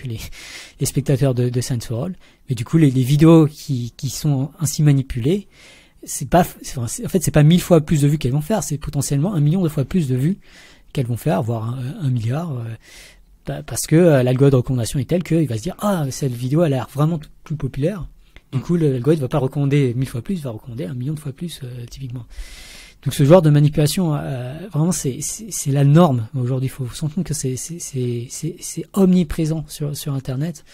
les spectateurs de Science for All. Mais du coup, les vidéos qui sont ainsi manipulées, c'est pas 1000 fois plus de vues qu'elles vont faire, c'est potentiellement 1 million de fois plus de vues qu'elles vont faire, voire 1 milliard. Parce que l'algorithme de recommandation est tel qu'il va se dire cette vidéo a l'air vraiment plus populaire. Du coup, l'algorithme va pas recommander 1000 fois plus, il va recommander 1 million de fois plus, typiquement. Donc, ce genre de manipulation, vraiment, c'est la norme. Aujourd'hui, il faut se rendre compte que c'est omniprésent sur Internet.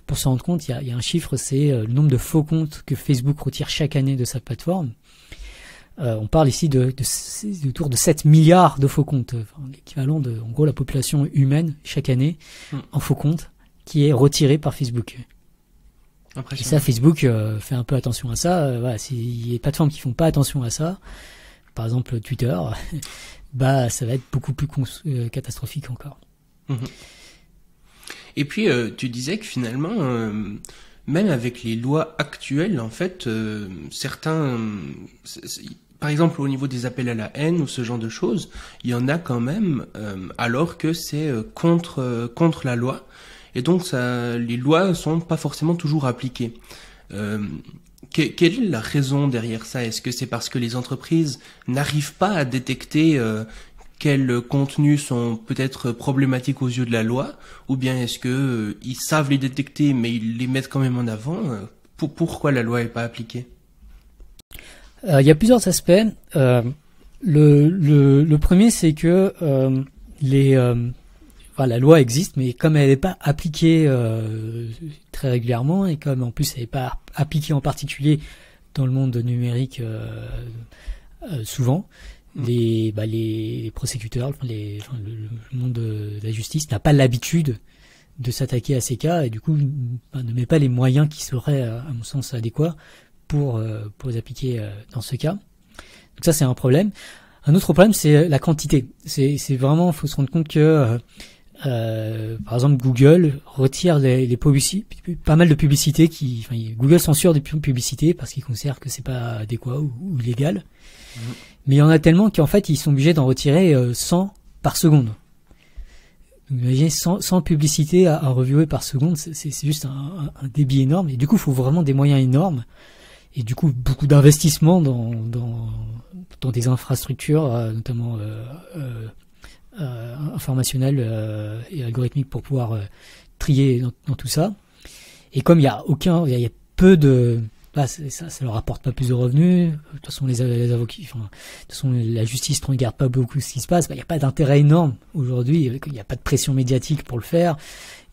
Pour se rendre compte, il y a un chiffre, c'est le nombre de faux comptes que Facebook retire chaque année de sa plateforme. On parle ici autour de 7 milliards de faux comptes, l'équivalent de, en gros, la population humaine chaque année en faux comptes qui est retirée par Facebook. Et ça, Facebook fait un peu attention à ça. S'il y a des plateformes qui font pas attention à ça, par exemple Twitter, ça va être beaucoup plus catastrophique encore. Et puis, tu disais que finalement, même avec les lois actuelles, en fait, certains... Par exemple, au niveau des appels à la haine ou ce genre de choses, il y en a quand même, alors que c'est contre la loi. Et donc, les lois sont pas forcément toujours appliquées. Quelle est la raison derrière ça ? Est-ce que c'est parce que les entreprises n'arrivent pas à détecter quels contenus sont peut-être problématiques aux yeux de la loi ? Ou bien est-ce que ils savent les détecter, mais ils les mettent quand même en avant ? Pourquoi la loi est pas appliquée ? Il y a plusieurs aspects. Le premier, c'est que la loi existe, mais comme elle n'est pas appliquée très régulièrement, et comme en plus elle n'est pas appliquée en particulier dans le monde numérique souvent, les prosécuteurs, le monde de la justice n'a pas l'habitude de s'attaquer à ces cas, et du coup ne met pas les moyens qui seraient, à mon sens, adéquats pour les appliquer dans ce cas. Donc ça, c'est un problème. Un autre problème, c'est la quantité. C'est vraiment, faut se rendre compte que par exemple, Google retire les publicités, pas mal de publicités Google censure des publicités parce qu'il considère que c'est pas adéquat ou illégal. Mais il y en a tellement qu'en fait, ils sont obligés d'en retirer 100 par seconde. Donc, imaginez, sans publicité à reviewer par seconde, c'est juste un débit énorme. Et du coup, il faut vraiment des moyens énormes. Et du coup, beaucoup d'investissements dans des infrastructures, notamment informationnelles et algorithmiques pour pouvoir trier dans tout ça. Et comme il y a peu de, bah, ça leur apporte pas plus de revenus. De toute façon, les avocats, de toute façon, la justice ne regarde pas beaucoup ce qui se passe. Bah, il n'y a pas d'intérêt énorme aujourd'hui. Il n'y a pas de pression médiatique pour le faire.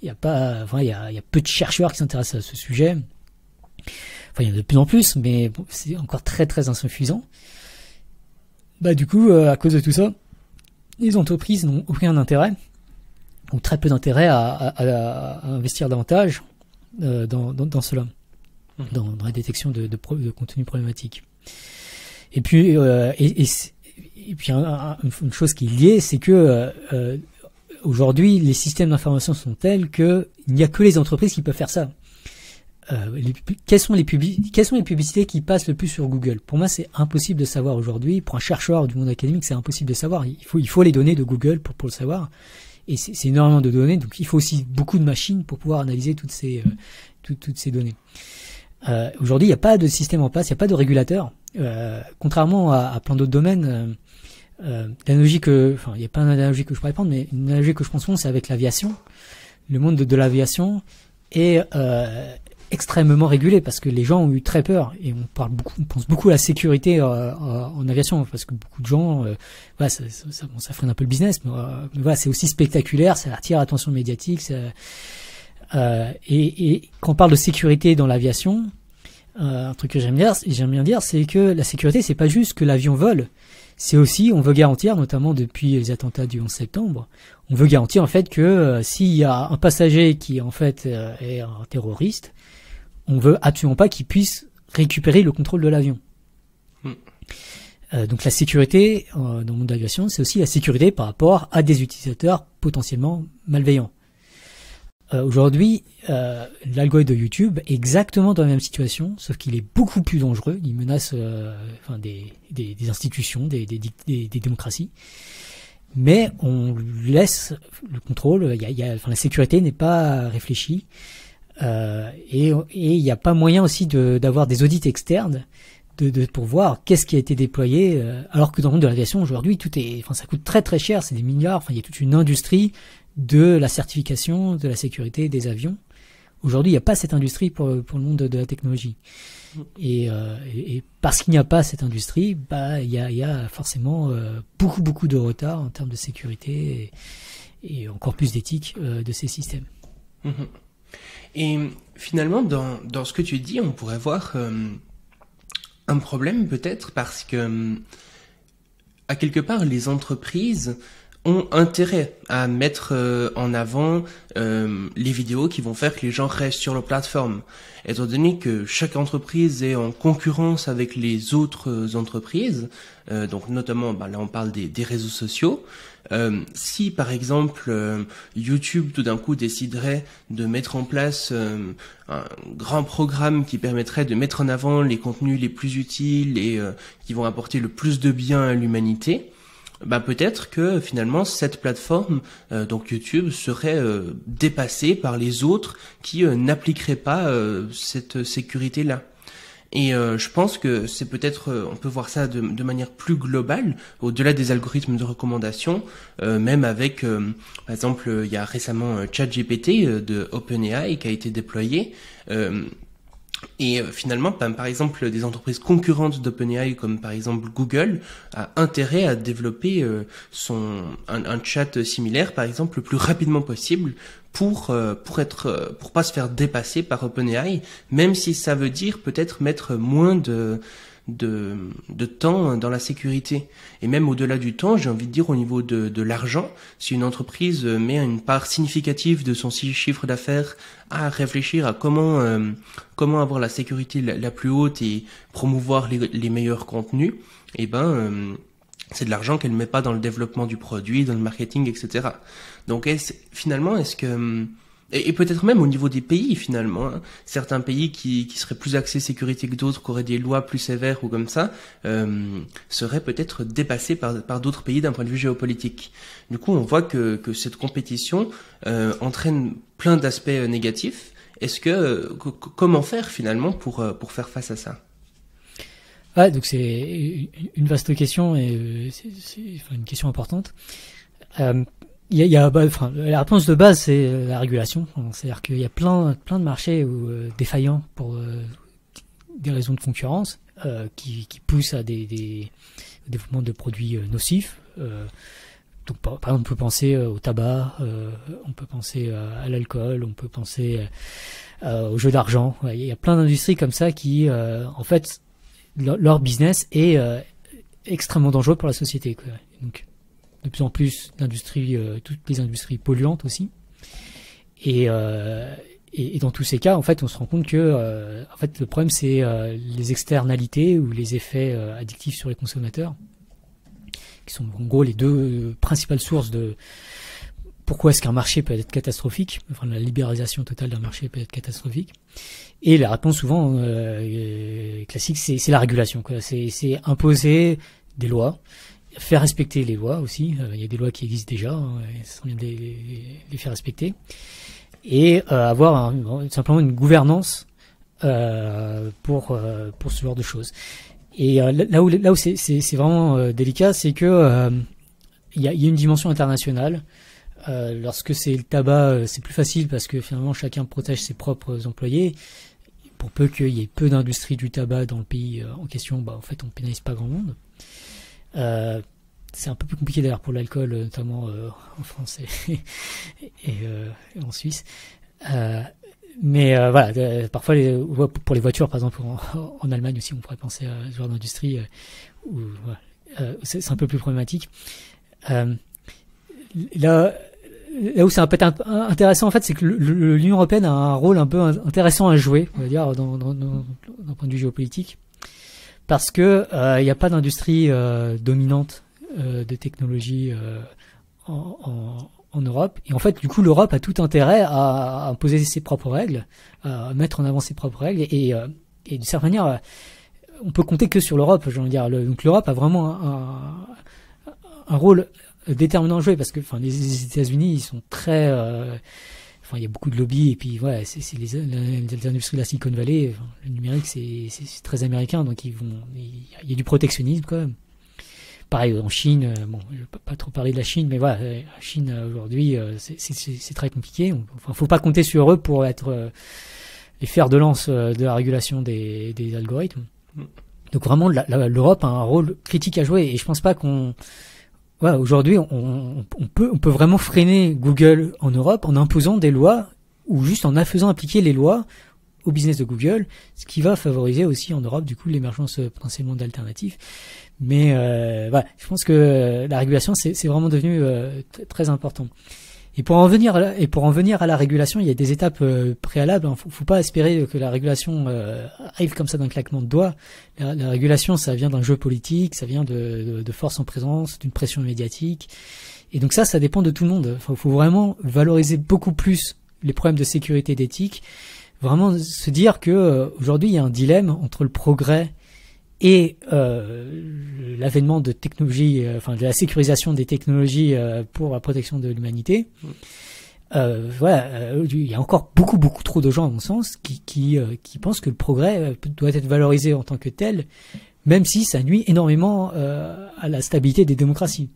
Il y a peu de chercheurs qui s'intéressent à ce sujet. Enfin, il y en a de plus en plus, mais bon, c'est encore très très insuffisant. Bah, du coup, à cause de tout ça, les entreprises n'ont aucun intérêt, ou très peu d'intérêt à investir davantage dans cela, dans la détection de contenu problématique. Et puis, et puis une chose qui est liée, c'est que aujourd'hui, les systèmes d'information sont tels que il n'y a que les entreprises qui peuvent faire ça. Quelles sont les publicités qui passent le plus sur Google? Pour moi, c'est impossible de savoir aujourd'hui. Pour un chercheur du monde académique, c'est impossible de savoir. Il faut les données de Google pour le savoir. Et c'est énormément de données, donc il faut aussi beaucoup de machines pour pouvoir analyser toutes ces données. Aujourd'hui, il n'y a pas de système en place, il n'y a pas de régulateur. Contrairement à plein d'autres domaines, l'analogie il n'y a pas une analogie que je pourrais prendre, mais une analogie que je pense c'est avec l'aviation. Le monde de l'aviation est extrêmement régulé parce que les gens ont eu très peur et on pense beaucoup à la sécurité en aviation parce que beaucoup de gens, ça freine un peu le business, mais voilà, c'est aussi spectaculaire, ça attire l'attention médiatique, et quand on parle de sécurité dans l'aviation, un truc que j'aime bien dire, c'est que la sécurité, c'est pas juste que l'avion vole, c'est aussi, on veut garantir, notamment depuis les attentats du 11 septembre, on veut garantir en fait que s'il y a un passager qui en fait est un terroriste, on veut absolument pas qu'il puisse récupérer le contrôle de l'avion. Donc la sécurité dans le monde de l'aviation, c'est aussi la sécurité par rapport à des utilisateurs potentiellement malveillants. Aujourd'hui, l'algorithme de YouTube est exactement dans la même situation, sauf qu'il est beaucoup plus dangereux. Il menace des institutions, des démocraties. Mais on laisse le contrôle. La sécurité n'est pas réfléchie. Et il n'y a pas moyen aussi d'avoir des audits externes pour voir qu'est-ce qui a été déployé, alors que dans le monde de l'aviation aujourd'hui ça coûte très très cher, c'est des milliards, il y a toute une industrie de la certification de la sécurité des avions. Aujourd'hui il n'y a pas cette industrie pour le monde de la technologie, et parce qu'il n'y a pas cette industrie, il y a forcément beaucoup de retard en termes de sécurité et encore plus d'éthique de ces systèmes. Et finalement, dans ce que tu dis, on pourrait voir un problème peut-être parce que, à quelque part, les entreprises ont intérêt à mettre en avant les vidéos qui vont faire que les gens restent sur leur plateforme. Étant donné que chaque entreprise est en concurrence avec les autres entreprises, donc notamment, là on parle des réseaux sociaux, si par exemple YouTube tout d'un coup déciderait de mettre en place un grand programme qui permettrait de mettre en avant les contenus les plus utiles et qui vont apporter le plus de bien à l'humanité, peut-être que finalement cette plateforme, donc YouTube, serait dépassée par les autres qui n'appliqueraient pas cette sécurité-là. Et je pense que c'est peut-être, on peut voir ça de manière plus globale, au-delà des algorithmes de recommandation, même avec, par exemple, il y a récemment ChatGPT de OpenAI qui a été déployé. Et finalement, par exemple, des entreprises concurrentes d'OpenAI, comme par exemple Google, a intérêt à développer un chat similaire, par exemple, le plus rapidement possible, pour pas se faire dépasser par OpenAI, même si ça veut dire peut-être mettre moins de temps dans la sécurité. Et même au-delà du temps, j'ai envie de dire au niveau de l'argent, si une entreprise met une part significative de son chiffre d'affaires à réfléchir à comment avoir la sécurité la plus haute et promouvoir les meilleurs contenus, c'est de l'argent qu'elle met pas dans le développement du produit, dans le marketing, etc. Donc finalement, est-ce que Et peut-être même au niveau des pays finalement, hein. Certains pays qui seraient plus axés sécurité que d'autres, qui auraient des lois plus sévères ou comme ça, seraient peut-être dépassés par d'autres pays d'un point de vue géopolitique. Du coup, on voit que cette compétition entraîne plein d'aspects négatifs. Est-ce que comment faire finalement pour faire face à ça? Ouais, donc c'est une vaste question et c'est une question importante. La réponse de base, c'est la régulation. C'est-à-dire qu'il y a plein de marchés défaillants pour des raisons de concurrence qui poussent à des développements de produits nocifs. Donc, par exemple, on peut penser au tabac, on peut penser à l'alcool, on peut penser aux jeux d'argent. Ouais, il y a plein d'industries comme ça qui, en fait, leur business est extrêmement dangereux pour la société, quoi. Donc, de plus en plus d'industries, toutes les industries polluantes aussi. Et dans tous ces cas, en fait, on se rend compte que, en fait, le problème, c'est les externalités ou les effets addictifs sur les consommateurs, qui sont en gros les deux principales sources de pourquoi est-ce qu'un marché peut être catastrophique. Enfin, la libéralisation totale d'un marché peut être catastrophique. Et la réponse souvent classique, c'est la régulation, quoi. C'est imposer des lois, faire respecter les lois aussi. Il y a des lois qui existent déjà, hein, et ça serait bien de les faire respecter. Et avoir simplement une gouvernance pour ce genre de choses. Et là où c'est vraiment délicat, c'est que il y a une dimension internationale. Lorsque c'est le tabac, c'est plus facile parce que finalement chacun protège ses propres employés. Pour peu qu'il y ait peu d'industrie du tabac dans le pays en question, bah en fait on pénalise pas grand monde. C'est un peu plus compliqué d'ailleurs pour l'alcool, notamment en France et en Suisse. Mais voilà, parfois pour les voitures, par exemple en Allemagne aussi, on pourrait penser à ce genre d'industrie où c'est un peu plus problématique. Là où c'est peut-être intéressant en fait, c'est que l'Union européenne a un rôle un peu intéressant à jouer, on va dire, d'un point de vue géopolitique, parce que il n'y a pas d'industrie dominante de technologie en Europe, et en fait du coup l'Europe a tout intérêt à imposer ses propres règles, à mettre en avant ses propres règles, et d'une certaine manière on peut compter que sur l'Europe, je veux dire. Donc l'Europe a vraiment un rôle déterminant à jouer, parce que enfin les États-Unis ils sont très enfin il y a beaucoup de lobby, et puis voilà, c'est les industries de la Silicon Valley, enfin, le numérique c'est très américain, donc il y a du protectionnisme quand même. Pareil en Chine, bon je vais pas trop parler de la Chine, mais voilà, la Chine aujourd'hui c'est très compliqué. Enfin faut pas compter sur eux pour être les fers de lance de la régulation des algorithmes. Donc vraiment l'Europe a un rôle critique à jouer, et je pense pas qu'on voilà, aujourd'hui, on peut vraiment freiner Google en Europe en imposant des lois, ou juste en faisant appliquer les lois au business de Google, ce qui va favoriser aussi en Europe du coup l'émergence potentiellement d'alternatives. Mais voilà, je pense que la régulation c'est vraiment devenu très important. Et pour en venir à la régulation, il y a des étapes préalables. Faut pas espérer que la régulation arrive comme ça d'un claquement de doigts. La régulation, ça vient d'un jeu politique, ça vient de forces en présence, d'une pression médiatique. Et donc ça dépend de tout le monde. Faut vraiment valoriser beaucoup plus les problèmes de sécurité et d'éthique. Vraiment se dire que aujourd'hui, il y a un dilemme entre le progrès et l'avènement de technologies, enfin de la sécurisation des technologies pour la protection de l'humanité. Voilà, il y a encore beaucoup trop de gens, à mon sens, qui pensent que le progrès doit être valorisé en tant que tel, même si ça nuit énormément à la stabilité des démocraties.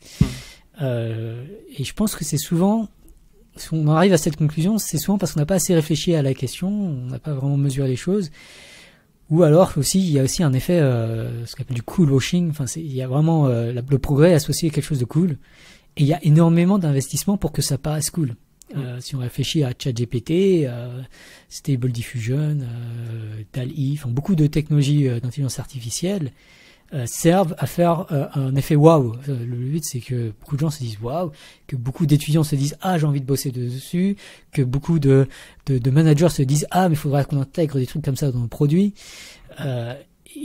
Et je pense que c'est souvent, si on arrive à cette conclusion, c'est souvent parce qu'on n'a pas assez réfléchi à la question, on n'a pas vraiment mesuré les choses. Ou alors aussi, il y a aussi un effet, ce qu'on appelle du cool washing. Enfin, il y a vraiment le progrès associé à quelque chose de cool, et il y a énormément d'investissements pour que ça paraisse cool. Si on réfléchit à ChatGPT, Stable Diffusion, DALL-E, enfin beaucoup de technologies d'intelligence artificielle servent à faire un effet waouh. Le but, c'est que beaucoup de gens se disent waouh, que beaucoup d'étudiants se disent ah j'ai envie de bosser dessus, que beaucoup de managers se disent ah mais il faudrait qu'on intègre des trucs comme ça dans nos produits.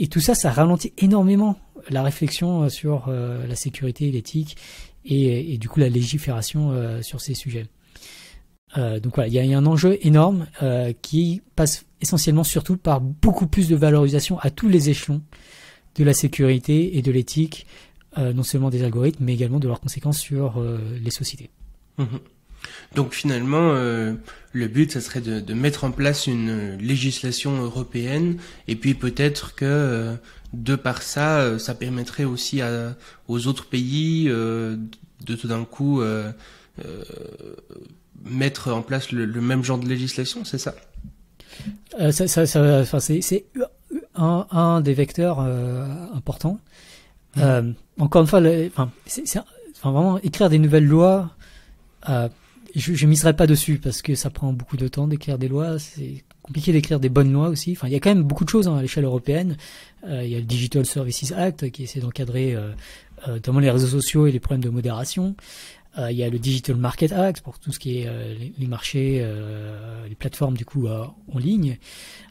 Et tout ça ralentit énormément la réflexion sur la sécurité, l'éthique et du coup la légifération sur ces sujets. Donc voilà, il y a un enjeu énorme qui passe essentiellement surtout par beaucoup plus de valorisation à tous les échelons de la sécurité et de l'éthique, non seulement des algorithmes, mais également de leurs conséquences sur les sociétés. Mmh. Donc finalement, le but, ça serait de mettre en place une législation européenne, et puis peut-être que de par ça, ça permettrait aussi aux autres pays de tout d'un coup mettre en place le même genre de législation, c'est ça? C'est un des vecteurs importants. Encore une fois, vraiment écrire des nouvelles lois. Je miserai pas dessus parce que ça prend beaucoup de temps d'écrire des lois. C'est compliqué d'écrire des bonnes lois aussi. Enfin, il y a quand même beaucoup de choses à l'échelle européenne. Il y a le Digital Services Act qui essaie d'encadrer notamment les réseaux sociaux et les problèmes de modération. Il y a le Digital Market Act pour tout ce qui est les marchés, les plateformes du coup en ligne.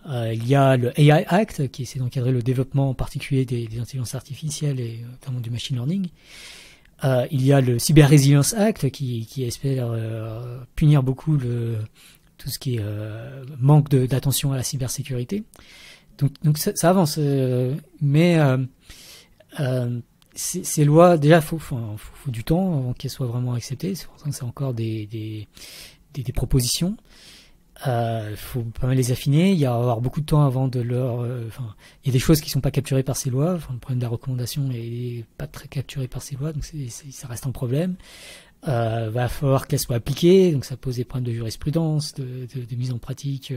Il y a le AI Act qui essaie d'encadrer le développement en particulier des intelligences artificielles et notamment du machine learning. Il y a le Cyber Resilience Act qui espère punir beaucoup tout ce qui est manque d'attention à la cybersécurité. Donc ça avance, mais ces lois, déjà, faut du temps avant qu'elles soient vraiment acceptées. C'est pour ça que c'est encore des propositions. Faut pas mal les affiner. Il y a avoir beaucoup de temps avant de leur. Il y a des choses qui sont pas capturées par ces lois. Le problème de la recommandation est pas très capturé par ces lois, donc ça reste un problème. Va falloir qu'elles soient appliquées, donc ça pose des problèmes de jurisprudence, de mise en pratique,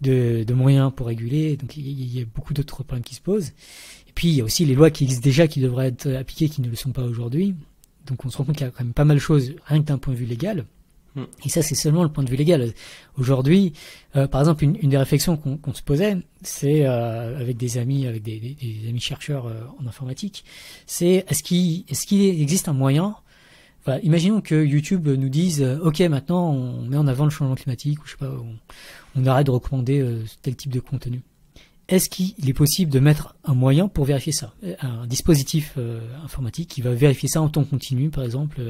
de moyens pour réguler. Donc il y a beaucoup d'autres problèmes qui se posent. Et puis il y a aussi les lois qui existent déjà, qui devraient être appliquées, qui ne le sont pas aujourd'hui. Donc on se rend compte qu'il y a quand même pas mal de choses, rien que d'un point de vue légal. Et ça, c'est seulement le point de vue légal. Aujourd'hui, par exemple, une des réflexions qu'on se posait, c'est avec des amis chercheurs en informatique, c'est est-ce qu'il existe un moyen. Enfin, imaginons que YouTube nous dise, ok, maintenant on met en avant le changement climatique, ou je sais pas, on arrête de recommander tel type de contenu. Est-ce qu'il est possible de mettre un moyen pour vérifier ça, un dispositif informatique qui va vérifier ça en temps continu, par exemple,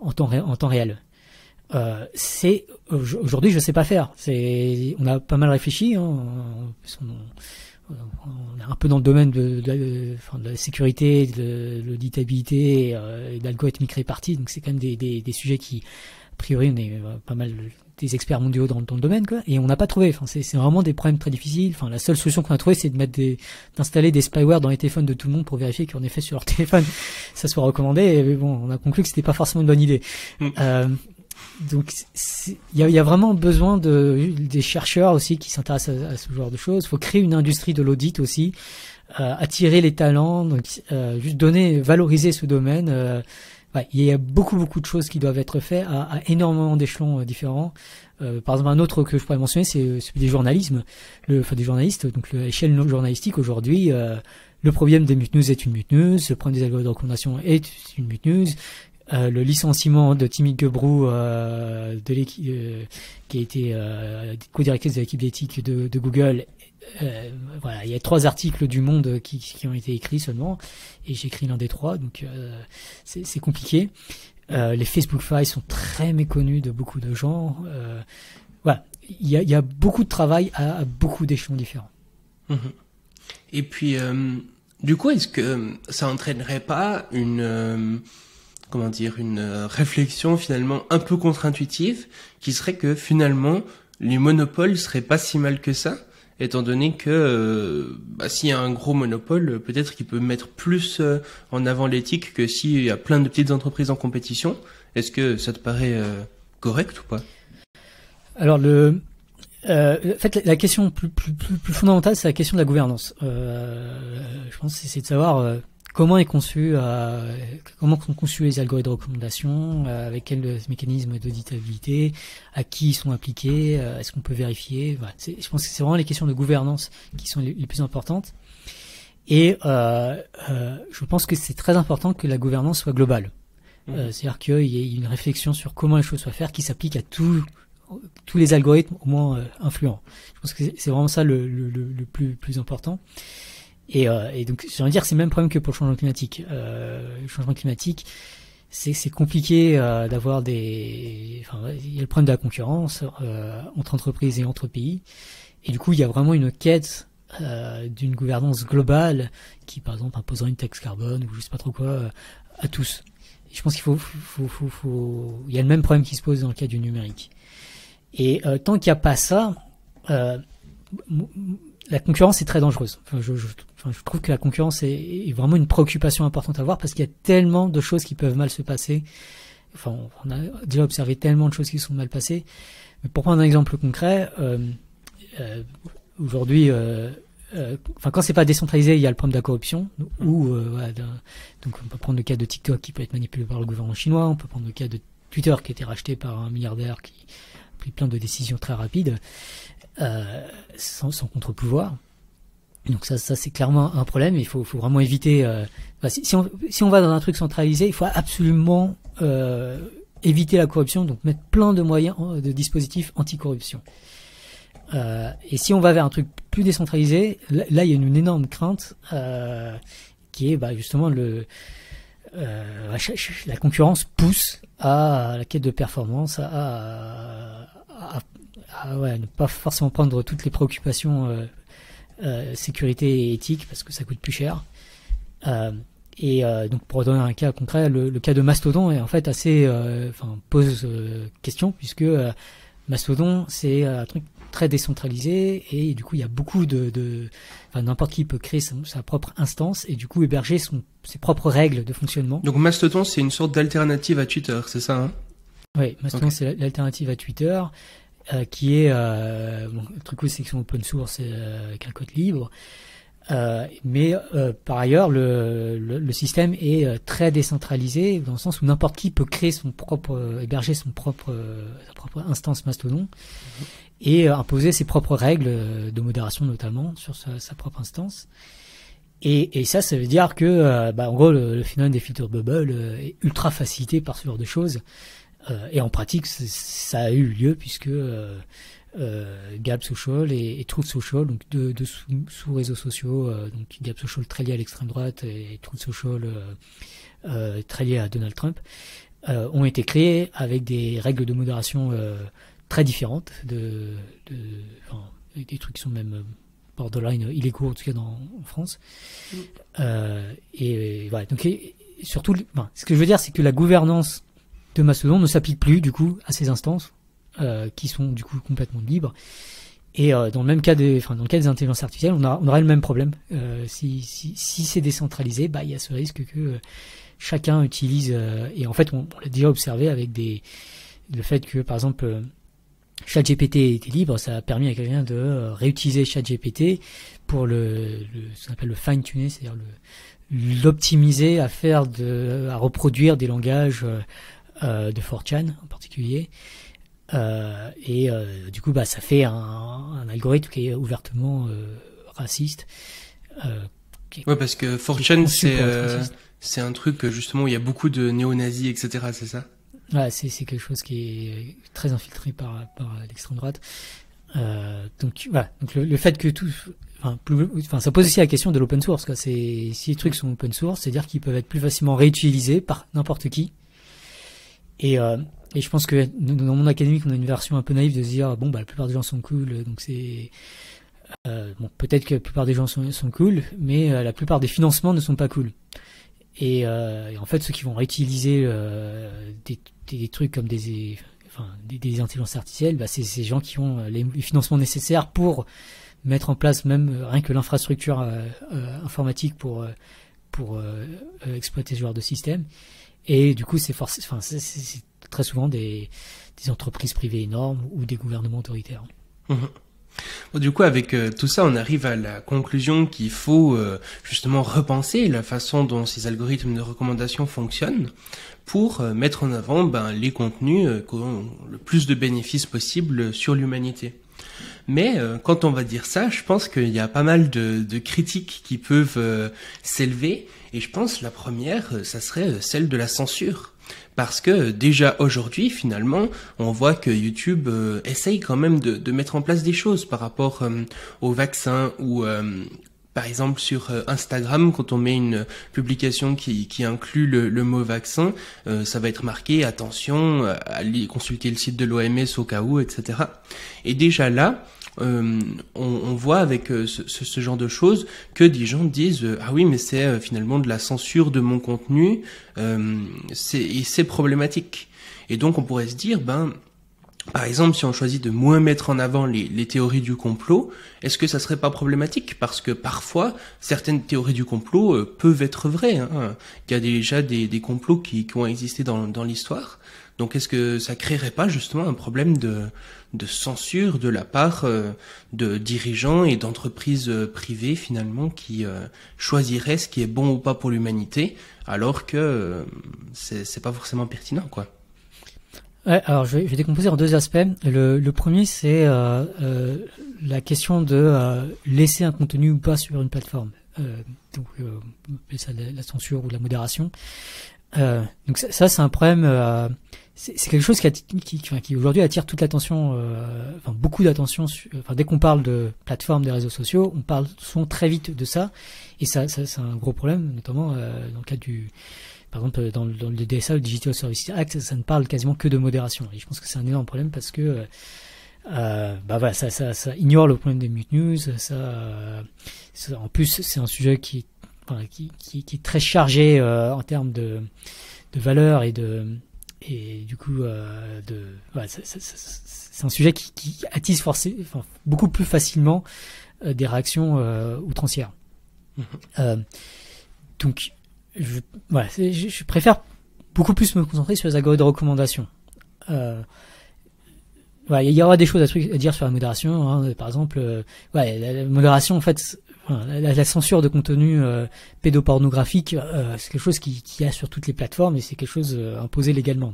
en temps réel? Aujourd'hui, je sais pas faire. On a pas mal réfléchi. Hein, on est un peu dans le domaine de la sécurité, de l'auditabilité, et d'algorithmique répartie. Donc c'est quand même des sujets qui, a priori, on est pas mal des experts mondiaux dans le domaine, quoi. Et on n'a pas trouvé. Enfin, c'est vraiment des problèmes très difficiles. Enfin, la seule solution qu'on a trouvée, c'est d'installer des spyware dans les téléphones de tout le monde pour vérifier qu'en effet sur leur téléphone, ça soit recommandé. Et bon, on a conclu que c'était pas forcément une bonne idée. Donc il y a vraiment besoin des chercheurs aussi qui s'intéressent à ce genre de choses. Il faut créer une industrie de l'audit aussi, attirer les talents, donc juste valoriser ce domaine. Il y a beaucoup de choses qui doivent être faites à énormément d'échelons différents. Par exemple, un autre que je pourrais mentionner, c'est celui des journalismes, des journalistes. Donc l'échelle journalistique aujourd'hui, le problème des mute news est une mute news, le problème des algorithmes de recommandation est une mute news. Le licenciement de Timmy Gebru, qui a été co-directrice de l'équipe d'éthique de Google. Voilà, il y a 3 articles du Monde qui ont été écrits seulement, et j'ai écrit l'un des 3, donc c'est compliqué. Les Facebook Files sont très méconnus de beaucoup de gens. Voilà, il y a beaucoup de travail à beaucoup d'échelons différents. Et puis, du coup, est-ce que ça entraînerait pas une réflexion finalement un peu contre-intuitive, qui serait que finalement les monopoles seraient pas si mal que ça, étant donné que s'il y a un gros monopole, peut-être qu'il peut mettre plus en avant l'éthique que s'il y a plein de petites entreprises en compétition. Est-ce que ça te paraît correct ou pas? Alors en fait, la question plus fondamentale, c'est la question de la gouvernance. Je pense que c'est de savoir comment sont conçus les algorithmes de recommandation, avec quels mécanismes d'auditabilité, à qui ils sont appliqués, est-ce qu'on peut vérifier. Voilà. Je pense que c'est vraiment les questions de gouvernance qui sont les plus importantes. Et je pense que c'est très important que la gouvernance soit globale. C'est-à-dire qu'il y ait une réflexion sur comment les choses soient faites qui s'applique à tous les algorithmes au moins influents. Je pense que c'est vraiment ça le plus important. Et donc, j'ai envie de dire que c'est le même problème que pour le changement climatique. Le changement climatique, c'est compliqué d'avoir des. Enfin, il y a le problème de la concurrence entre entreprises et entre pays, et du coup, il y a vraiment une quête d'une gouvernance globale qui, par exemple, imposerait une taxe carbone ou je sais pas trop quoi à tous. Et je pense qu'il il y a le même problème qui se pose dans le cas du numérique. Et tant qu'il n'y a pas ça, la concurrence est très dangereuse. Enfin, je trouve que la concurrence est vraiment une préoccupation importante à avoir parce qu'il y a tellement de choses qui peuvent mal se passer. Enfin, on a déjà observé tellement de choses qui sont mal passées. Mais pour prendre un exemple concret, aujourd'hui, quand c'est pas décentralisé, il y a le problème de la corruption. Donc on peut prendre le cas de TikTok qui peut être manipulé par le gouvernement chinois. On peut prendre le cas de Twitter qui a été racheté par un milliardaire qui a pris plein de décisions très rapides. Sans contre-pouvoir. Donc ça c'est clairement un problème. Il faut vraiment éviter. Si on va dans un truc centralisé, il faut absolument éviter la corruption. Donc mettre plein de moyens, de dispositifs anti-corruption. Et si on va vers un truc plus décentralisé, là il y a une énorme crainte qui est justement la concurrence pousse à la quête de performance, ne pas forcément prendre toutes les préoccupations sécurité et éthique parce que ça coûte plus cher. Donc pour donner un cas concret, le cas de Mastodon est en fait assez pose question puisque Mastodon c'est un truc très décentralisé et du coup il y a beaucoup n'importe qui peut créer sa propre instance et du coup héberger ses propres règles de fonctionnement. Donc Mastodon c'est une sorte d'alternative à Twitter, c'est ça hein? Oui, Mastodon c'est l'alternative à Twitter. Qui est le truc cool c'est qu'ils sont open source avec un code libre mais par ailleurs le système est très décentralisé dans le sens où n'importe qui peut créer héberger sa propre instance Mastodon et imposer ses propres règles de modération notamment sur sa propre instance et ça veut dire que en gros le phénomène des filter bubble est ultra facilité par ce genre de choses. Et en pratique, ça a eu lieu puisque Gab Social et Truth Social, donc deux sous-réseaux sociaux, donc Gab Social très lié à l'extrême droite et Truth Social très lié à Donald Trump, ont été créés avec des règles de modération très différentes, des trucs qui sont même borderline illégaux en tout cas en France. Voilà. Donc surtout, ce que je veux dire, c'est que la gouvernance de Mastodon ne s'applique plus du coup à ces instances qui sont du coup complètement libres et dans le même cas dans le cas des intelligences artificielles on aurait le même problème si c'est décentralisé il y a ce risque que chacun utilise et en fait on l'a déjà observé avec le fait que par exemple ChatGPT était libre, ça a permis à quelqu'un de réutiliser ChatGPT pour ce qu'on appelle le fine-tuner, c'est-à-dire l'optimiser à reproduire des langages de 4chan en particulier du coup ça fait un algorithme qui est ouvertement raciste parce que 4chan c'est un truc justement où il y a beaucoup de néo-nazis etc c'est ça? Ouais, c'est quelque chose qui est très infiltré par l'extrême droite donc le fait que ça pose aussi la question de l'open source quoi. Si les trucs sont open source, c'est-à-dire qu'ils peuvent être plus facilement réutilisés par n'importe qui. Et je pense que dans mon académique, on a une version un peu naïve de se dire la plupart des gens sont cool, donc c'est peut-être que la plupart des gens sont cool, mais la plupart des financements ne sont pas cool. Et en fait, ceux qui vont réutiliser des trucs comme des intelligences artificielles, c'est ces gens qui ont les financements nécessaires pour mettre en place même rien que l'infrastructure informatique pour exploiter ce genre de système. Et du coup, c'est très souvent des entreprises privées énormes ou des gouvernements autoritaires. Mmh. Bon, du coup, avec tout ça, on arrive à la conclusion qu'il faut justement repenser la façon dont ces algorithmes de recommandation fonctionnent pour mettre en avant les contenus qui ont le plus de bénéfices possible sur l'humanité. Mais quand on va dire ça, je pense qu'il y a pas mal de critiques qui peuvent s'élever. Et je pense la première, ça serait celle de la censure. Parce que déjà aujourd'hui, finalement, on voit que YouTube essaye quand même de mettre en place des choses par rapport au vaccin ou par exemple sur Instagram, quand on met une publication qui inclut le mot vaccin, ça va être marqué attention, allez consulter le site de l'OMS au cas où, etc. Et déjà là, on voit avec ce genre de choses que des gens disent ah oui, mais c'est finalement de la censure de mon contenu, c'est problématique. Et donc on pourrait se dire par exemple, si on choisit de moins mettre en avant les théories du complot, est-ce que ça serait pas problématique? Parce que parfois, certaines théories du complot peuvent être vraies. Hein. Il y a déjà des complots qui ont existé dans l'histoire. Donc est-ce que ça créerait pas justement un problème de censure de la part de dirigeants et d'entreprises privées finalement qui choisiraient ce qui est bon ou pas pour l'humanité, alors que c'est pas forcément pertinent, quoi. Ouais, alors je vais décomposer en deux aspects. Le premier, c'est la question de laisser un contenu ou pas sur une plateforme. Donc ça, la censure ou la modération. Donc ça c'est un problème. C'est quelque chose qui aujourd'hui attire toute l'attention, beaucoup d'attention. Dès qu'on parle de plateformes, des réseaux sociaux, on parle souvent très vite de ça, et ça c'est un gros problème, notamment dans le cadre par exemple, dans le DSA, le Digital Services Act, ça ne parle quasiment que de modération. Et je pense que c'est un énorme problème parce que, ça ignore le problème des mute news. En plus, c'est un sujet qui est très chargé en termes de valeur et du coup, c'est un sujet qui attise beaucoup plus facilement des réactions outrancières. Donc, je préfère beaucoup plus me concentrer sur les algorithmes de recommandation. Il y aura des choses à dire sur la modération, hein. Par exemple, la modération, en fait, la censure de contenu pédopornographique, c'est quelque chose qui a sur toutes les plateformes et c'est quelque chose imposé légalement.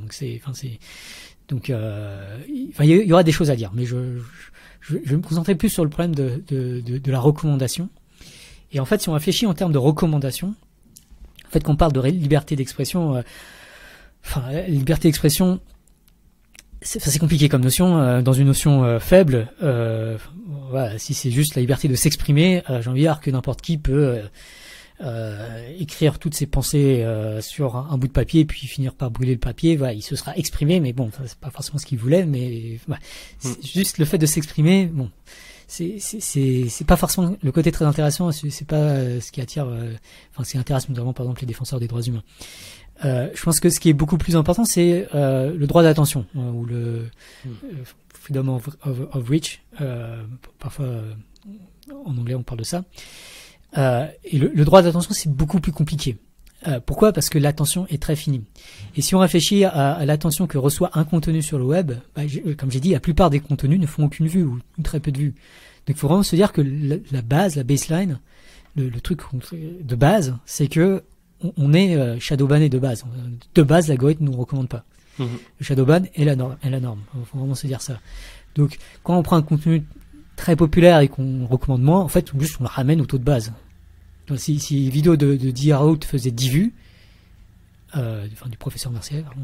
Donc il y aura des choses à dire, mais je vais me concentrer plus sur le problème de la recommandation. Et en fait, si on réfléchit en termes de recommandation, en fait, qu'on parle de liberté d'expression, la liberté d'expression, c'est compliqué comme notion. Dans une notion faible, si c'est juste la liberté de s'exprimer, j'ai envie de dire que n'importe qui peut écrire toutes ses pensées sur un bout de papier et puis finir par brûler le papier. Il se sera exprimé, mais bon, c'est pas forcément ce qu'il voulait, mais c'est juste le fait de s'exprimer. Bon, c'est pas forcément le côté très intéressant, c'est pas ce qui attire, ce qui intéresse notamment par exemple les défenseurs des droits humains. Je pense que ce qui est beaucoup plus important, c'est le droit d'attention, ou le freedom of reach, parfois en anglais on parle de ça. Et le droit d'attention, c'est beaucoup plus compliqué. Pourquoi? Parce que l'attention est très finie. Et si on réfléchit à l'attention que reçoit un contenu sur le web, comme j'ai dit, la plupart des contenus ne font aucune vue ou très peu de vues. Donc il faut vraiment se dire que la baseline, le truc de base, c'est que on est shadowbanné de base. De base, l'algorithme ne nous recommande pas. Le shadowban est la norme. Il faut vraiment se dire ça. Donc quand on prend un contenu très populaire et qu'on recommande moins, en fait, juste on le ramène au taux de base. Donc, si une vidéo de D.R.O. faisait 10 vues, du professeur Mercier, pardon,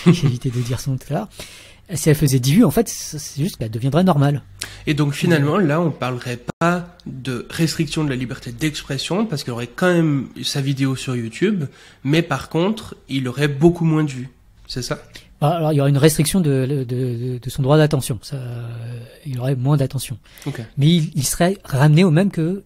j'ai évité de dire son nom tout à l'heure, si elle faisait 10 vues, en fait, c'est juste qu'elle deviendrait normale. Et donc finalement, là, on parlerait pas de restriction de la liberté d'expression, parce qu'il aurait quand même sa vidéo sur YouTube, mais par contre, il aurait beaucoup moins de vues. C'est ça? Alors, il y aura une restriction de son droit d'attention. Il aurait moins d'attention. Okay. Mais il serait ramené au même que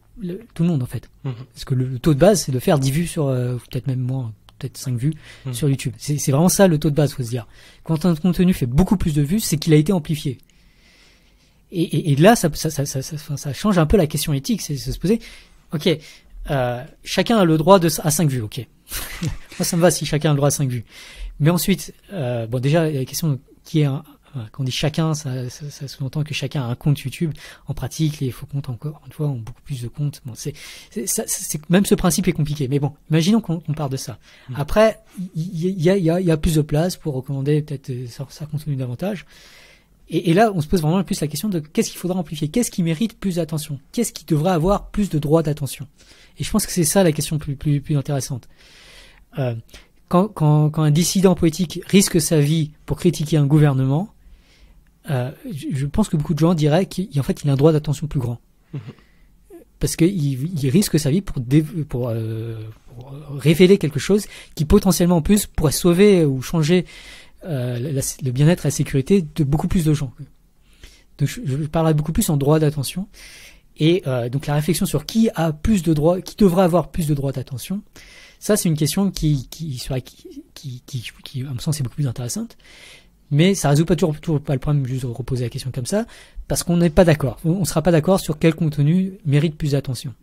tout le monde, en fait. Parce que le taux de base, c'est de faire 10 vues sur, peut-être même moins, peut-être 5 vues sur YouTube. C'est vraiment ça le taux de base, faut se dire. Quand un contenu fait beaucoup plus de vues, c'est qu'il a été amplifié. Et là, ça change un peu la question éthique, c'est se poser, ok, chacun a le droit à 5 vues, ok. Moi, ça me va si chacun a le droit à 5 vues. Mais ensuite, déjà, il y a la question qui est quand on dit chacun, ça sous-entend que chacun a un compte YouTube. En pratique, les faux comptes, encore une fois, ont beaucoup plus de comptes. Bon, même ce principe est compliqué. Mais bon, imaginons qu'on part de ça. Après, il y a plus de place pour recommander peut-être ça continue davantage. Et là, on se pose vraiment plus la question de qu'est-ce qu'il faudra amplifier, qu'est-ce qui mérite plus d'attention, qu'est-ce qui devrait avoir plus de droits d'attention. Et je pense que c'est ça la question plus intéressante. Quand un dissident politique risque sa vie pour critiquer un gouvernement, je pense que beaucoup de gens diraient qu'en fait il a un droit d'attention plus grand. parce qu'il risque sa vie pour révéler quelque chose qui potentiellement en plus pourrait sauver ou changer le bien-être et la sécurité de beaucoup plus de gens. Donc je parlerai beaucoup plus en droit d'attention. Et donc la réflexion sur qui a plus de droits, qui devrait avoir plus de droits d'attention, ça c'est une question qui à mon sens est beaucoup plus intéressante, mais ça résout pas toujours pas le problème juste de reposer la question comme ça, parce qu'on n'est pas d'accord, on sera pas d'accord sur quel contenu mérite plus d'attention.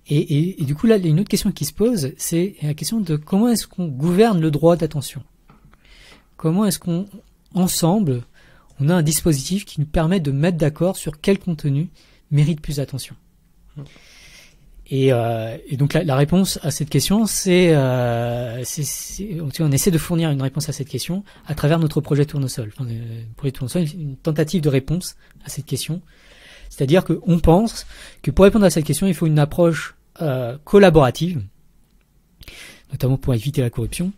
Et du coup là il y a une autre question qui se pose, c'est la question de comment est-ce qu'on gouverne le droit d'attention, comment est-ce qu'on ensemble on a un dispositif qui nous permet de mettre d'accord sur quel contenu mérite plus d'attention. Et donc la réponse à cette question, c'est on essaie de fournir une réponse à cette question à travers notre projet Tournesol. Enfin, le projet Tournesol, une tentative de réponse à cette question. C'est-à-dire qu'on pense que pour répondre à cette question, il faut une approche collaborative, notamment pour éviter la corruption,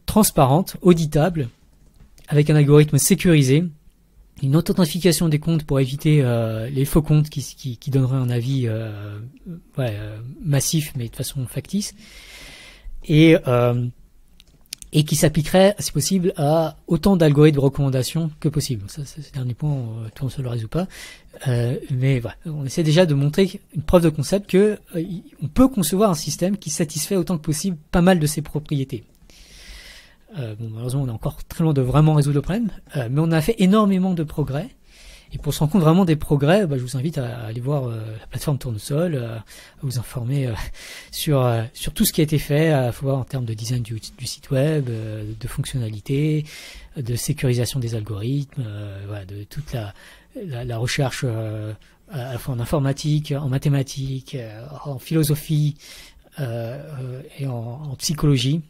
transparente, auditable, avec un algorithme sécurisé, une authentification des comptes pour éviter les faux comptes qui donneraient un avis massif mais de façon factice, et qui s'appliquerait, si possible, à autant d'algorithmes de recommandation que possible. Ça, c'est le dernier point, Tournesol ne le résout pas. Mais voilà, on essaie déjà de montrer une preuve de concept que on peut concevoir un système qui satisfait autant que possible pas mal de ses propriétés. Malheureusement, on est encore très loin de vraiment résoudre le problème, mais on a fait énormément de progrès. Et pour se rendre compte vraiment des progrès, je vous invite à aller voir la plateforme Tournesol, à vous informer sur tout ce qui a été fait, à voir en termes de design du site web, de fonctionnalités, de sécurisation des algorithmes, de toute la recherche à la fois en informatique, en mathématiques, en philosophie, et en psychologie.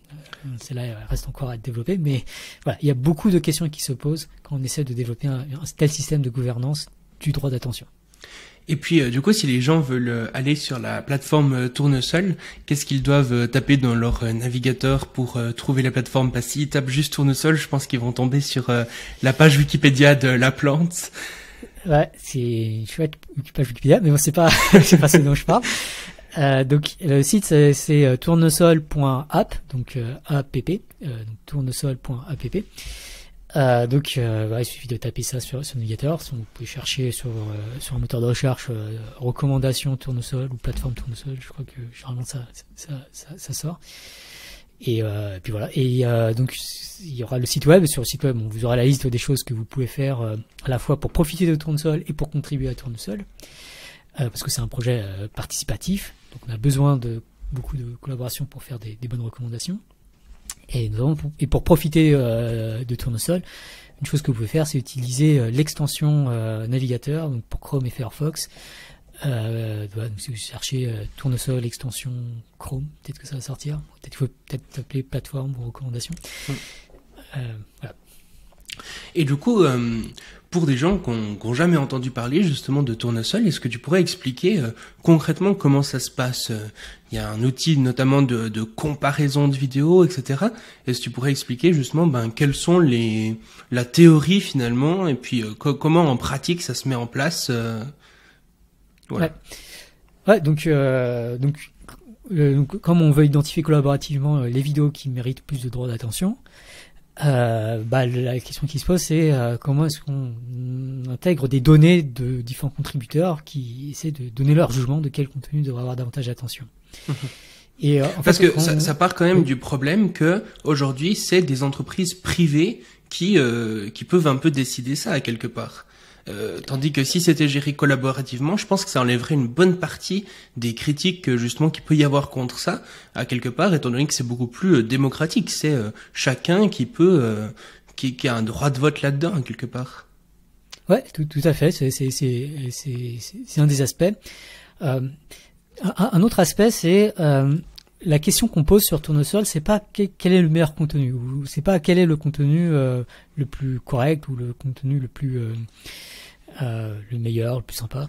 Celle-là reste encore à être développée, mais voilà, il y a beaucoup de questions qui se posent quand on essaie de développer un tel système de gouvernance du droit d'attention. Et puis, du coup, si les gens veulent aller sur la plateforme Tournesol, qu'est-ce qu'ils doivent taper dans leur navigateur pour trouver la plateforme? Parce qu'ils tapent juste Tournesol, je pense qu'ils vont tomber sur la page Wikipédia de la plante. Ouais, c'est une chouette page Wikipédia, mais bon, c'est pas ce dont je parle. Donc le site c'est tournesol.app, donc app, donc tournesol.app. Il suffit de taper ça sur le navigateur. Vous pouvez chercher sur un moteur de recherche recommandations Tournesol ou plateforme Tournesol. Je crois que généralement ça sort. Et puis voilà. Et donc il y aura le site web. Sur le site web, vous aurez la liste des choses que vous pouvez faire à la fois pour profiter de Tournesol et pour contribuer à Tournesol. Parce que c'est un projet participatif, donc on a besoin de beaucoup de collaboration pour faire des bonnes recommandations. Et pour profiter de Tournesol, une chose que vous pouvez faire, c'est utiliser l'extension navigateur, donc pour Chrome et Firefox. Donc si vous cherchez Tournesol extension Chrome, peut-être que ça va sortir. Il faut peut-être appeler plateforme ou recommandation. Voilà. Et du coup, pour des gens qui n'ont jamais entendu parler justement de Tournesol, est-ce que tu pourrais expliquer concrètement comment ça se passe? Il y a un outil notamment de comparaison de vidéos, etc. Est-ce que tu pourrais expliquer justement quelles sont la théorie finalement et puis comment en pratique ça se met en place voilà. Ouais, donc comme on veut identifier collaborativement les vidéos qui méritent plus de droits d'attention, la question qui se pose, c'est comment est-ce qu'on intègre des données de différents contributeurs qui essaient de donner leur jugement de quel contenu devrait avoir davantage d'attention. Et parce que ça part quand même du problème que aujourd'hui c'est des entreprises privées qui peuvent un peu décider ça à quelque part. Tandis que si c'était géré collaborativement, je pense que ça enlèverait une bonne partie des critiques justement qu'il peut y avoir contre ça, à quelque part, étant donné que c'est beaucoup plus démocratique. C'est chacun qui peut, qui a un droit de vote là-dedans, à quelque part. Ouais, tout à fait. C'est un des aspects. Un autre aspect, c'est la question qu'on pose sur Tournesol, c'est pas quel est le meilleur contenu, ou c'est pas quel est le contenu le plus correct ou le contenu le plus le meilleur, le plus sympa.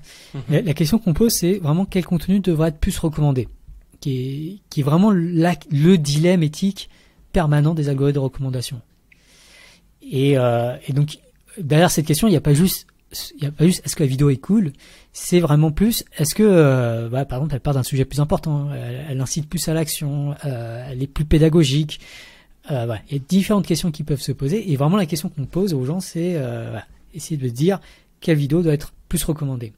La question qu'on pose, c'est vraiment quel contenu devrait être plus recommandé, qui est vraiment le dilemme éthique permanent des algorithmes de recommandation. Et donc derrière cette question, il n'y a pas juste il y a pas juste est-ce que la vidéo est cool, c'est vraiment plus est-ce que par exemple elle parle d'un sujet plus important, elle incite plus à l'action, elle est plus pédagogique. Voilà. Il y a différentes questions qui peuvent se poser et vraiment la question qu'on pose aux gens c'est voilà, essayer de dire quelle vidéo doit être plus recommandée.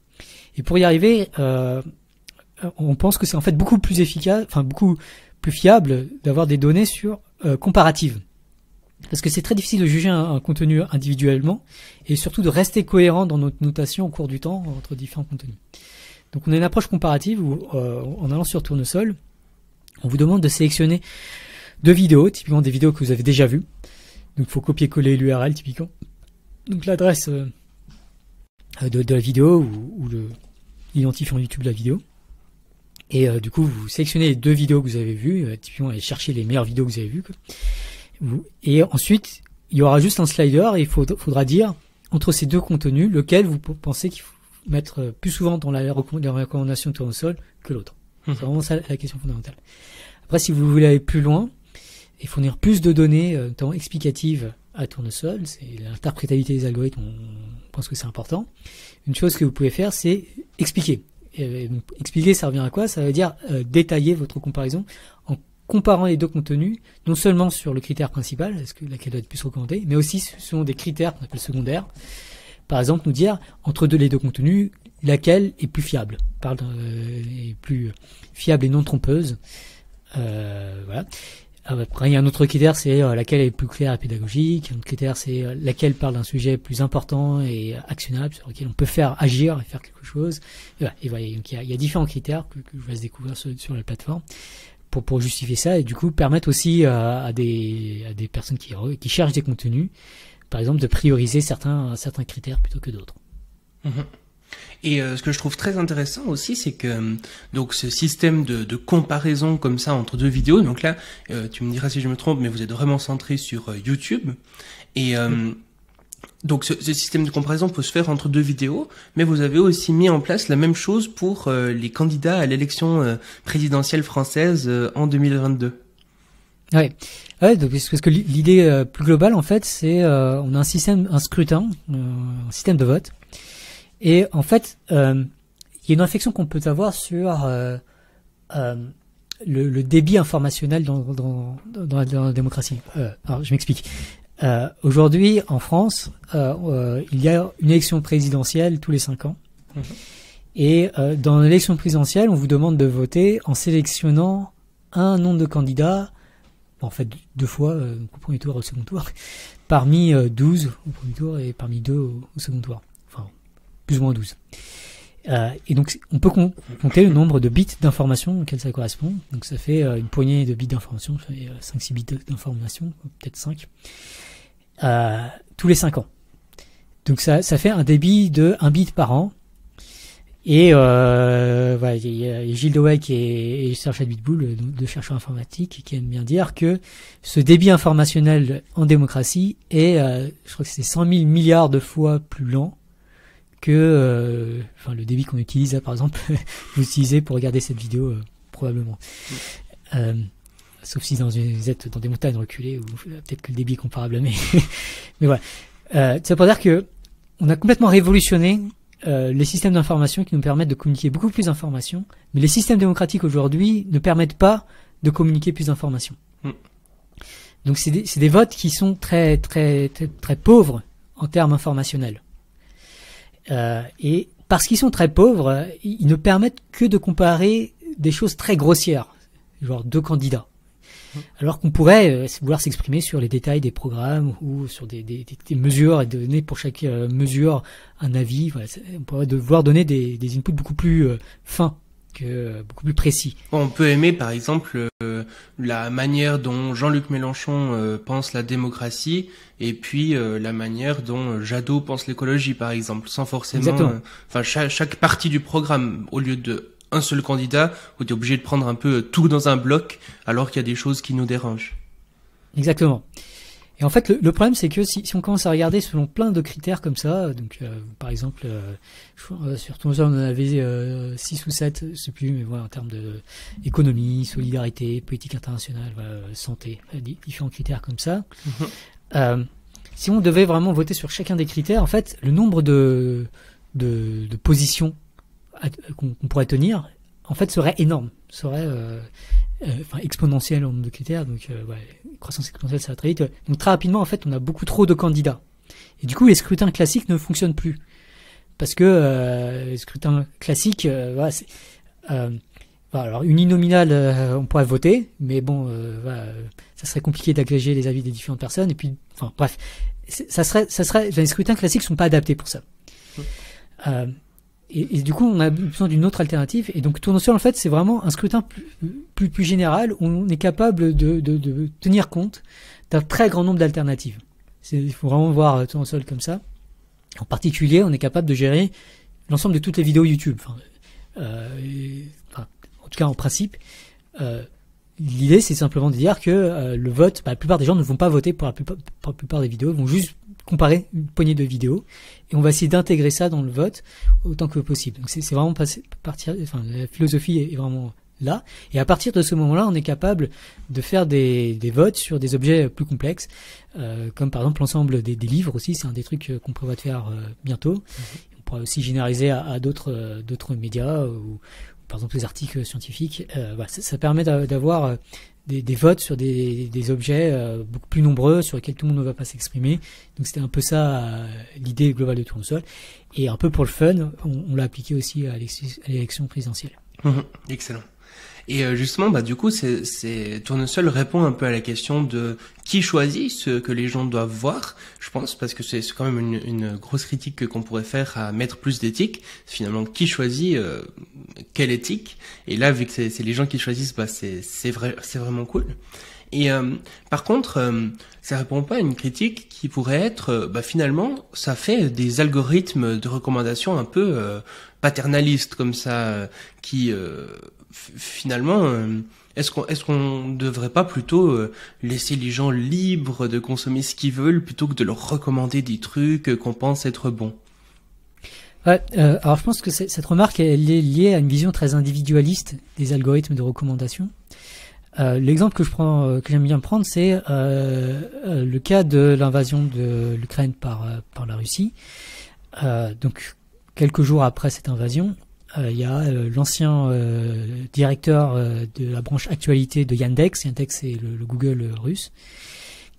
Et pour y arriver, on pense que c'est en fait beaucoup plus efficace, enfin beaucoup plus fiable d'avoir des données sur comparatives. Parce que c'est très difficile de juger un contenu individuellement et surtout de rester cohérent dans notre notation au cours du temps entre différents contenus. Donc on a une approche comparative où en allant sur Tournesol, on vous demande de sélectionner 2 vidéos, typiquement des vidéos que vous avez déjà vues. Donc il faut copier-coller l'URL typiquement. Donc l'adresse de la vidéo ou l'identifiant YouTube de la vidéo. Et du coup vous sélectionnez les 2 vidéos que vous avez vues, typiquement allez chercher les meilleures vidéos que vous avez vues. Et ensuite, il y aura juste un slider et il faudra dire entre ces 2 contenus lequel vous pensez qu'il faut mettre plus souvent dans la recommandation de Tournesol que l'autre. C'est vraiment ça la question fondamentale. Après, si vous voulez aller plus loin et fournir plus de données, notamment explicatives à Tournesol, c'est l'interprétabilité des algorithmes, on pense que c'est important. Une chose que vous pouvez faire, c'est expliquer. Et donc, expliquer, ça revient à quoi? Ça veut dire détailler votre comparaison en comparant les 2 contenus, non seulement sur le critère principal, est-ce que laquelle doit être plus recommandée, mais aussi selon des critères qu'on appelle secondaires. Par exemple, nous dire, entre les deux contenus, laquelle est plus fiable, est plus fiable et non trompeuse. Voilà. Après, il y a un autre critère, c'est laquelle est plus claire et pédagogique. Un autre critère, c'est laquelle parle d'un sujet plus important et actionnable, sur lequel on peut faire agir et faire quelque chose. Et voilà, donc il y a différents critères que je vous laisse découvrir sur la plateforme. Pour justifier ça et du coup permettre aussi à des personnes qui cherchent des contenus, par exemple, de prioriser certains critères plutôt que d'autres. Et ce que je trouve très intéressant aussi, c'est que donc ce système de comparaison comme ça entre 2 vidéos, donc là, tu me diras si je me trompe, mais vous êtes vraiment centré sur YouTube. Et donc ce système de comparaison peut se faire entre 2 vidéos, mais vous avez aussi mis en place la même chose pour les candidats à l'élection présidentielle française en 2022. Ouais, donc, parce que l'idée plus globale en fait, c'est on a un scrutin, un système de vote, et en fait, il y a une réflexion qu'on peut avoir sur le débit informationnel dans la démocratie. Alors je m'explique. Aujourd'hui, en France, il y a une élection présidentielle tous les 5 ans. Et dans l'élection présidentielle, on vous demande de voter en sélectionnant un nombre de candidats, en fait 2 fois, au premier tour et au second tour, parmi 12 au premier tour et parmi 2 au second tour. Enfin, plus ou moins 12. Et donc, on peut compter le nombre de bits d'information auxquels ça correspond. Donc, ça fait une poignée de bits d'information, ça fait 5-6 bits d'information, peut-être 5. Tous les 5 ans. Donc ça fait un débit de 1 bit par an. Et voilà, il y a Gilles Dewey et Serge Abitboul, 2 chercheurs informatiques, qui aiment bien dire que ce débit informationnel en démocratie est, je crois que c'est 100 000 milliards de fois plus lent que le débit qu'on utilise, par exemple, vous utilisez pour regarder cette vidéo, probablement. Sauf si vous êtes dans des montagnes reculées, ou peut-être que le débit est comparable, mais voilà. Ça veut dire que on a complètement révolutionné les systèmes d'information qui nous permettent de communiquer beaucoup plus d'informations, mais les systèmes démocratiques aujourd'hui ne permettent pas de communiquer plus d'informations. Donc c'est des votes qui sont très très très très pauvres en termes informationnels. Et parce qu'ils sont très pauvres, ils ne permettent que de comparer des choses très grossières, genre 2 candidats. Alors qu'on pourrait vouloir s'exprimer sur les détails des programmes ou sur des mesures et donner pour chaque mesure un avis. Voilà, on pourrait devoir donner des inputs beaucoup plus fins, beaucoup plus précis. On peut aimer par exemple la manière dont Jean-Luc Mélenchon pense la démocratie et puis la manière dont Jadot pense l'écologie par exemple, sans forcément chaque partie du programme, au lieu de un seul candidat, où tu es obligé de prendre un peu tout dans un bloc, alors qu'il y a des choses qui nous dérangent. Exactement. Et en fait, le problème, c'est que si on commence à regarder selon plein de critères comme ça, donc par exemple, sur Tournesol, on en avait 6 ou 7, je sais plus, mais voilà, en termes de économie, solidarité, politique internationale, voilà, santé, différents critères comme ça. si on devait vraiment voter sur chacun des critères, en fait, le nombre de positions qu'on pourrait tenir, en fait, serait énorme, serait exponentiel en nombre de critères. Donc, croissance exponentielle, ça va très vite. Donc, très rapidement, en fait, on a beaucoup trop de candidats. Et du coup, les scrutins classiques ne fonctionnent plus. Parce que les scrutins classiques, alors uninominal, on pourrait voter, mais bon, ça serait compliqué d'agréger les avis des différentes personnes. Et puis, enfin, bref, les scrutins classiques sont pas adaptés pour ça. Et du coup, on a besoin d'une autre alternative. Et donc, Tournesol, en fait, c'est vraiment un scrutin plus général où on est capable de tenir compte d'un très grand nombre d'alternatives. Il faut vraiment voir Tournesol comme ça. En particulier, on est capable de gérer l'ensemble de toutes les vidéos YouTube. En tout cas, en principe, l'idée, c'est simplement de dire que le vote, la plupart des gens ne vont pas voter pour la plupart des vidéos, ils vont juste comparer une poignée de vidéos, et on va essayer d'intégrer ça dans le vote autant que possible. Donc c'est vraiment la philosophie est vraiment là, et à partir de ce moment-là, on est capable de faire des votes sur des objets plus complexes, comme par exemple l'ensemble des livres aussi, c'est un des trucs qu'on prévoit de faire bientôt. On pourra aussi généraliser à d'autres médias, ou par exemple les articles scientifiques. Ça permet d'avoir des votes sur des objets beaucoup plus nombreux, sur lesquels tout le monde ne va pas s'exprimer. Donc c'était un peu ça l'idée globale de Tournesol. Et un peu pour le fun, on l'a appliqué aussi à l'élection présidentielle. Excellent. Et justement, du coup, Tournesol répond un peu à la question de qui choisit ce que les gens doivent voir, je pense, parce que c'est quand même une grosse critique qu'on pourrait faire à mettre plus d'éthique. Finalement, qui choisit quelle éthique? Et là, vu que c'est les gens qui choisissent, c'est vraiment cool. Et par contre, ça répond pas à une critique qui pourrait être, finalement, ça fait des algorithmes de recommandation un peu paternalistes comme ça, qui finalement, est-ce qu'on devrait pas plutôt laisser les gens libres de consommer ce qu'ils veulent plutôt que de leur recommander des trucs qu'on pense être bons? Alors je pense que cette remarque elle est liée à une vision très individualiste des algorithmes de recommandation. L'exemple que j'aime bien prendre, c'est le cas de l'invasion de l'Ukraine par la Russie. Donc quelques jours après cette invasion, il y a l'ancien directeur de la branche actualité de Yandex. Yandex, c'est le Google russe,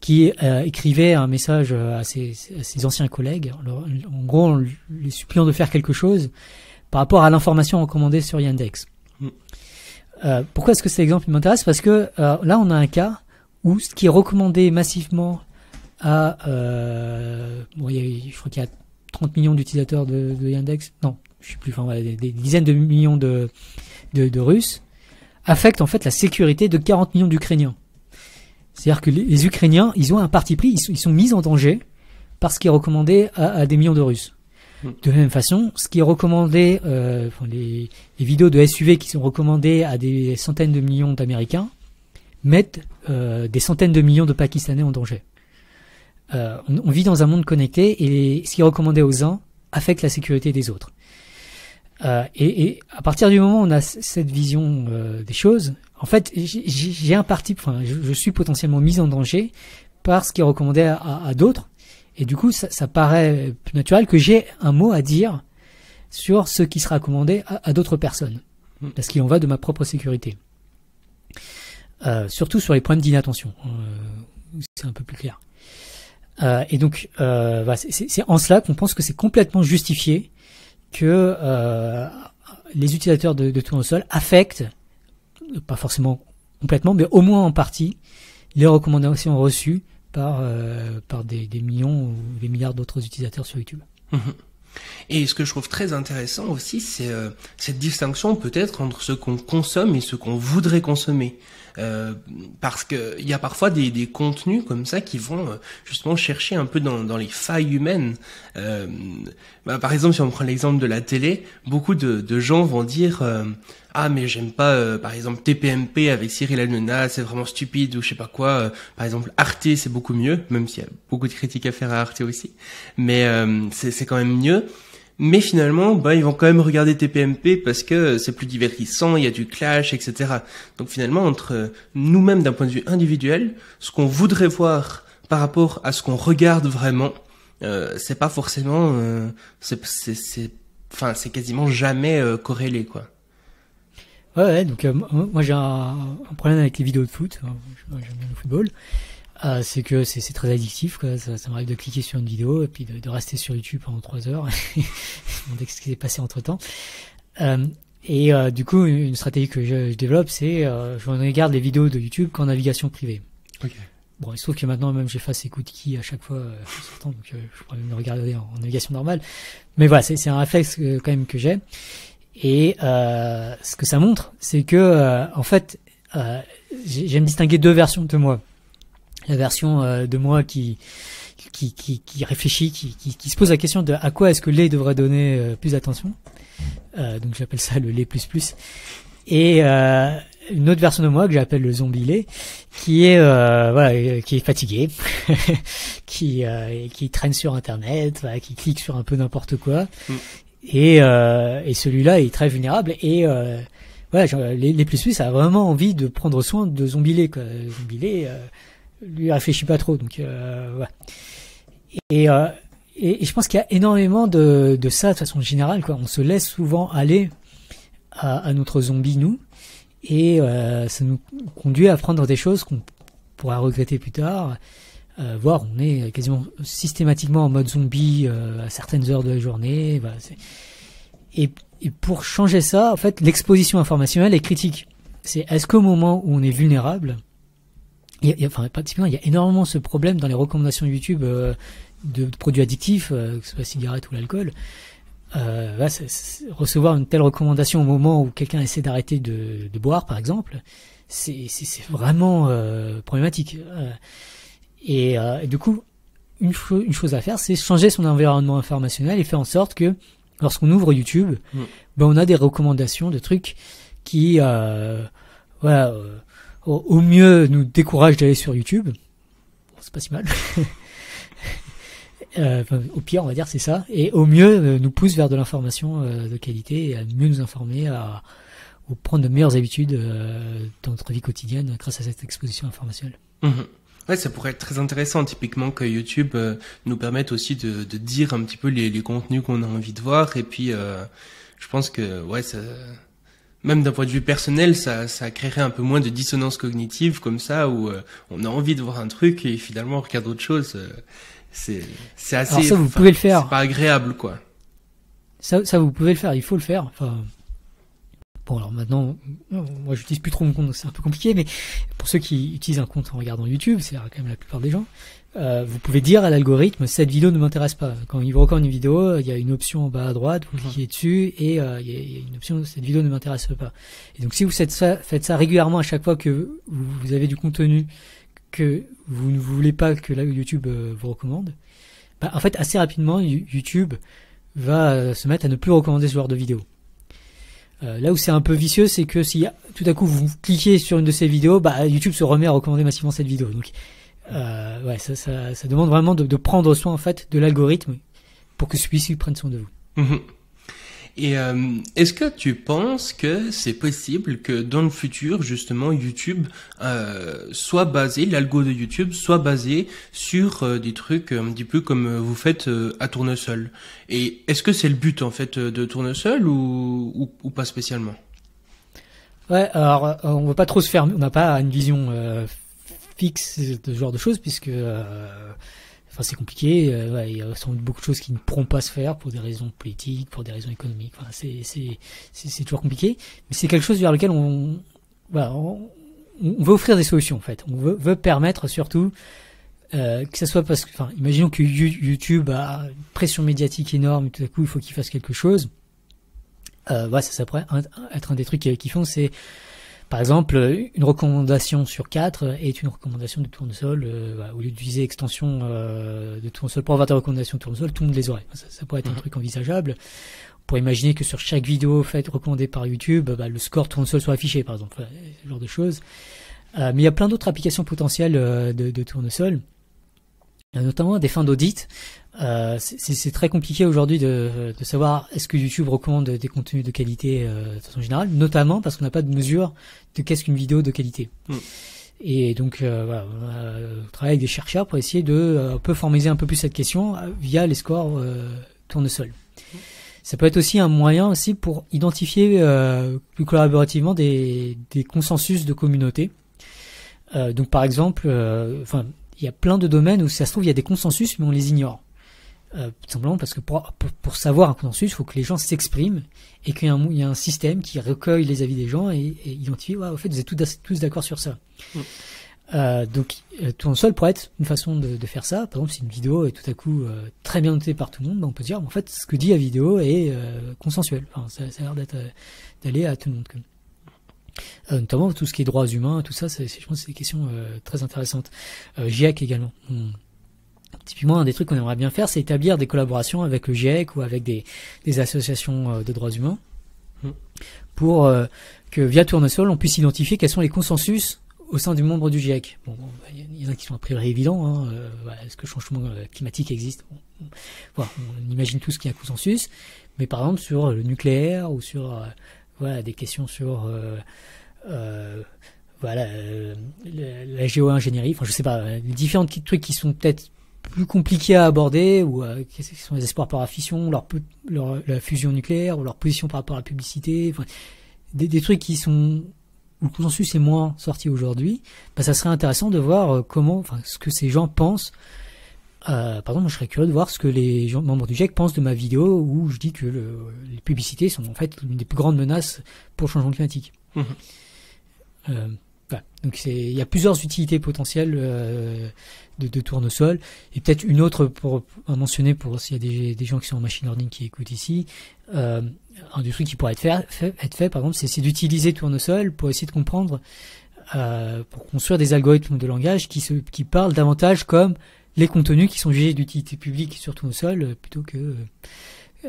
qui écrivait un message à ses anciens collègues, en gros en les suppliant de faire quelque chose par rapport à l'information recommandée sur Yandex. Pourquoi est-ce que cet exemple m'intéresse? Parce que là, on a un cas où ce qui est recommandé massivement à... je crois qu'il y a 30 millions d'utilisateurs de Yandex. Non, je sais plus, des dizaines de millions de Russes, affecte en fait la sécurité de 40 millions d'Ukrainiens. C'est-à-dire que les Ukrainiens, ils ont un parti pris, ils sont mis en danger par ce qui est recommandé à des millions de Russes. De la même façon, ce qui est recommandé, les vidéos de SUV qui sont recommandées à des centaines de millions d'Américains mettent des centaines de millions de Pakistanais en danger. On vit dans un monde connecté et ce qui est recommandé aux uns affecte la sécurité des autres. Et à partir du moment où on a cette vision des choses, en fait, j'ai un parti, je suis potentiellement mis en danger par ce qui est recommandé à d'autres. Et du coup, ça paraît plus naturel que j'ai un mot à dire sur ce qui sera recommandé à d'autres personnes. Parce qu'il en va de ma propre sécurité. Surtout sur les problèmes d'inattention. C'est un peu plus clair. Et donc, c'est en cela qu'on pense que c'est complètement justifié que les utilisateurs de Tournesol affectent, pas forcément complètement, mais au moins en partie, les recommandations reçues par des millions ou des milliards d'autres utilisateurs sur YouTube. Et ce que je trouve très intéressant aussi, c'est cette distinction peut-être entre ce qu'on consomme et ce qu'on voudrait consommer. Parce que il y a parfois des contenus comme ça qui vont justement chercher un peu dans les failles humaines. Par exemple, si on prend l'exemple de la télé, beaucoup de gens vont dire ah mais j'aime pas par exemple TPMP avec Cyril Hanouna, c'est vraiment stupide ou je sais pas quoi. Par exemple Arte c'est beaucoup mieux, même s'il y a beaucoup de critiques à faire à Arte aussi, mais c'est quand même mieux. Mais finalement, ils vont quand même regarder TPMP parce que c'est plus divertissant, il y a du clash, etc. Donc finalement, entre nous-mêmes d'un point de vue individuel, ce qu'on voudrait voir par rapport à ce qu'on regarde vraiment, c'est pas forcément, enfin, c'est quasiment jamais corrélé, quoi. Ouais, donc moi j'ai un problème avec les vidéos de foot. J'aime bien le football. C'est que c'est très addictif, quoi. Ça m'arrive de cliquer sur une vidéo et puis de rester sur YouTube pendant 3 heures et me demander ce qui s'est passé entre temps. Du coup, une stratégie que je développe, c'est je regarde les vidéos de YouTube qu'en navigation privée. Okay. Bon, il se trouve que maintenant même j'efface les cookies à chaque fois en sortant, donc je pourrais même le regarder en navigation normale. Mais voilà, c'est un réflexe quand même que j'ai. Et ce que ça montre, c'est que en fait, j'aime distinguer 2 versions de moi. La version de moi qui réfléchit, qui se pose la question de à quoi est-ce que lait devrait donner plus d'attention. Donc j'appelle ça le lait plus. Et une autre version de moi que j'appelle le zombie lait, qui est qui est fatigué, qui traîne sur internet, voilà, qui clique sur un peu n'importe quoi. Et celui-là est très vulnérable et voilà, les plus a vraiment envie de prendre soin de zombie lait, quoi. Zombie lait lui réfléchit pas trop, donc ouais. Et je pense qu'il y a énormément de ça de façon générale, quoi. On se laisse souvent aller à notre zombie, nous, et ça nous conduit à prendre des choses qu'on pourra regretter plus tard, voire on est quasiment systématiquement en mode zombie à certaines heures de la journée. Voilà, et pour changer ça, en fait, l'exposition informationnelle est critique. C'est est-ce qu'au moment où on est vulnérable, enfin, pratiquement, il y a énormément ce problème dans les recommandations YouTube de produits addictifs, que ce soit la cigarette ou l'alcool. Recevoir une telle recommandation au moment où quelqu'un essaie d'arrêter de boire, par exemple, c'est vraiment problématique. Et du coup, une chose à faire, c'est changer son environnement informationnel et faire en sorte que lorsqu'on ouvre YouTube, on a des recommandations de trucs qui, au mieux nous découragent d'aller sur YouTube. Bon, c'est pas si mal. Au pire, on va dire c'est ça. Et au mieux nous pousse vers de l'information de qualité et à mieux nous informer, ou prendre de meilleures habitudes dans notre vie quotidienne grâce à cette exposition informationnelle. Ouais, ça pourrait être très intéressant, typiquement, que YouTube nous permette aussi de dire un petit peu les contenus qu'on a envie de voir. Et puis, je pense que, ouais, ça, même d'un point de vue personnel, ça créerait un peu moins de dissonance cognitive comme ça, où on a envie de voir un truc et finalement on regarde autre chose. C'est assez. Alors ça, vous pouvez le faire. C'est pas agréable, quoi. Ça, vous pouvez le faire. Il faut le faire. Enfin. Bon, alors maintenant, moi j'utilise plus trop mon compte, donc c'est un peu compliqué, mais pour ceux qui utilisent un compte en regardant YouTube, c'est quand même la plupart des gens, vous pouvez dire à l'algorithme, cette vidéo ne m'intéresse pas. Quand il vous recommande une vidéo, il y a une option en bas à droite, vous cliquez dessus, et il y a une option, cette vidéo ne m'intéresse pas. Et donc si vous faites ça régulièrement à chaque fois que vous avez du contenu que vous ne voulez pas que YouTube vous recommande, en fait, assez rapidement, YouTube va se mettre à ne plus recommander ce genre de vidéo. Là où c'est un peu vicieux, c'est que si tout à coup vous cliquez sur une de ces vidéos, YouTube se remet à recommander massivement cette vidéo. Donc, ouais, ça demande vraiment de prendre soin en fait de l'algorithme pour que celui-ci prenne soin de vous. Et est-ce que tu penses que c'est possible que dans le futur, justement, YouTube soit basé, l'algo de YouTube soit basé sur des trucs un petit peu comme vous faites à Tournesol? Et est-ce que c'est le but en fait de Tournesol ou pas spécialement? Ouais, alors on veut pas trop se fermer, on n'a pas une vision fixe de ce genre de choses puisque enfin, c'est compliqué. Il y a sans doute beaucoup de choses qui ne pourront pas se faire pour des raisons politiques, pour des raisons économiques. Enfin, c'est toujours compliqué. Mais c'est quelque chose vers lequel on veut offrir des solutions, en fait. On veut permettre surtout que ça soit parce que, enfin, imaginons que YouTube a une pression médiatique énorme et tout à coup il faut qu'il fasse quelque chose. Ça pourrait être un des trucs qu'ils font, c'est par exemple, une recommandation sur 4 est une recommandation de Tournesol. Au lieu d'utiliser extension de Tournesol pour avoir des recommandations de Tournesol, tout le monde les aurait. Ça pourrait être un truc envisageable. On pourrait imaginer que sur chaque vidéo recommandée par YouTube, le score Tournesol soit affiché, par exemple. Ce genre de choses. Mais il y a plein d'autres applications potentielles de Tournesol, notamment à des fins d'audit. C'est très compliqué aujourd'hui de savoir est-ce que YouTube recommande des contenus de qualité de façon générale, notamment parce qu'on n'a pas de mesure de qu'est-ce qu'une vidéo de qualité. Et donc, voilà, on travaille avec des chercheurs pour essayer de un peu formaliser un peu plus cette question via les scores tournesol. Ça peut être aussi un moyen aussi pour identifier plus collaborativement des consensus de communauté. Donc, par exemple, il y a plein de domaines où, si ça se trouve, il y a des consensus, mais on les ignore. Tout simplement parce que pour savoir un consensus, il faut que les gens s'expriment et qu'il y a un système qui recueille les avis des gens et identifie, ouais, au fait, vous êtes tous d'accord sur ça. Donc, tournesol pourrait être une façon de faire ça. Par exemple, si une vidéo est tout à coup très bien notée par tout le monde, ben on peut dire, en fait, ce que dit la vidéo est consensuel. Enfin, ça a l'air d'aller à tout le monde. Notamment tout ce qui est droits humains, tout ça, je pense que c'est des questions très intéressantes. GIEC également. Typiquement, un des trucs qu'on aimerait bien faire, c'est établir des collaborations avec le GIEC ou avec des associations de droits humains pour que via Tournesol, on puisse identifier quels sont les consensus au sein du membre du GIEC. Bon, il y en a qui sont a priori évidents. Est-ce que le changement climatique existe? Voilà, on imagine tous qu'il y a un consensus, mais par exemple sur le nucléaire ou sur des questions sur la géo-ingénierie. Enfin, je sais pas, les différents trucs qui sont peut-être plus compliqués à aborder, ou quels sont les espoirs par la fission, la fusion nucléaire, ou leur position par rapport à la publicité, enfin, des trucs qui sont où le consensus est moins sorti aujourd'hui. Ça serait intéressant de voir ce que ces gens pensent. Par exemple, moi, je serais curieux de voir ce que les membres du GIEC pensent de ma vidéo où je dis que les publicités sont en fait l'une des plus grandes menaces pour le changement climatique. Donc il y a plusieurs utilités potentielles de Tournesol, et peut-être une autre à mentionner pour s'il y a des gens qui sont en machine learning qui écoutent ici. Un des trucs qui pourrait être fait par exemple, c'est d'utiliser Tournesol pour essayer de comprendre, pour construire des algorithmes de langage qui parlent davantage comme les contenus qui sont jugés d'utilité publique sur Tournesol plutôt que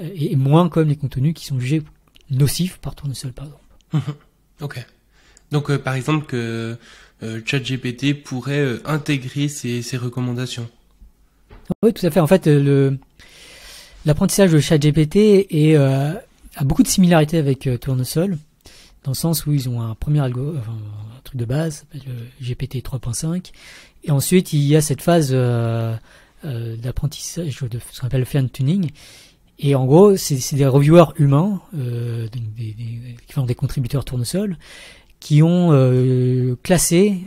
et moins comme les contenus qui sont jugés nocifs par Tournesol par exemple. Ok. Donc par exemple que ChatGPT pourrait intégrer ces recommandations. Oui, tout à fait. En fait, l'apprentissage de ChatGPT a beaucoup de similarités avec Tournesol, dans le sens où ils ont un premier un truc de base, ça s'appelle GPT 3.5, et ensuite il y a cette phase d'apprentissage de ce qu'on appelle le fine tuning. Et en gros, c'est des reviewers humains, qui font des contributeurs Tournesol, qui ont classé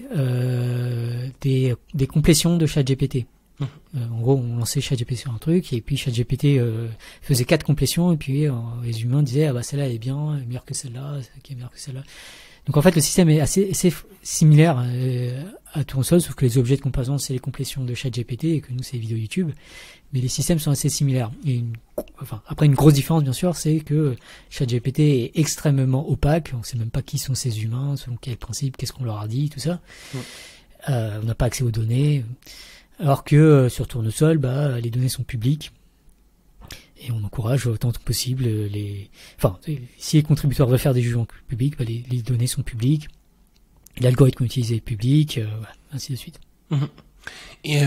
des complétions de ChatGPT. En gros, on lançait ChatGPT sur un truc, et puis ChatGPT faisait 4 complétions, et puis les humains disaient celle-là est bien, elle est meilleure que celle-là, celle qui est meilleure que celle-là. Donc en fait, le système est assez similaire à Tournesol, sauf que les objets de comparaison, c'est les complétions de ChatGPT, et que nous, c'est les vidéos YouTube. Mais les systèmes sont assez similaires. Et après, une grosse différence, bien sûr, c'est que ChatGPT est extrêmement opaque. On ne sait même pas qui sont ces humains, selon quel principe, qu'est-ce qu'on leur a dit, tout ça. On n'a pas accès aux données. Alors que sur Tournesol, les données sont publiques. Et on encourage autant que possible si les contributeurs veulent faire des jugements publics, les données sont publiques. L'algorithme utilisé est public, ainsi de suite. Et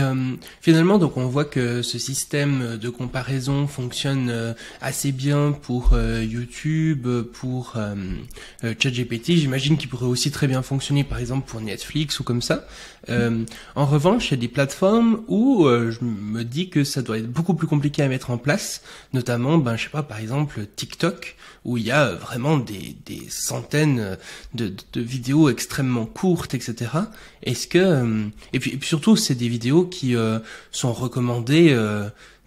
finalement, donc on voit que ce système de comparaison fonctionne assez bien pour YouTube, pour ChatGPT. J'imagine qu'il pourrait aussi très bien fonctionner, par exemple, pour Netflix ou comme ça. En revanche, il y a des plateformes où je me dis que ça doit être beaucoup plus compliqué à mettre en place, notamment, je sais pas, par exemple, TikTok, où il y a vraiment des centaines de vidéos extrêmement courtes, etc. Est-ce que et puis surtout c'est des vidéos qui sont recommandées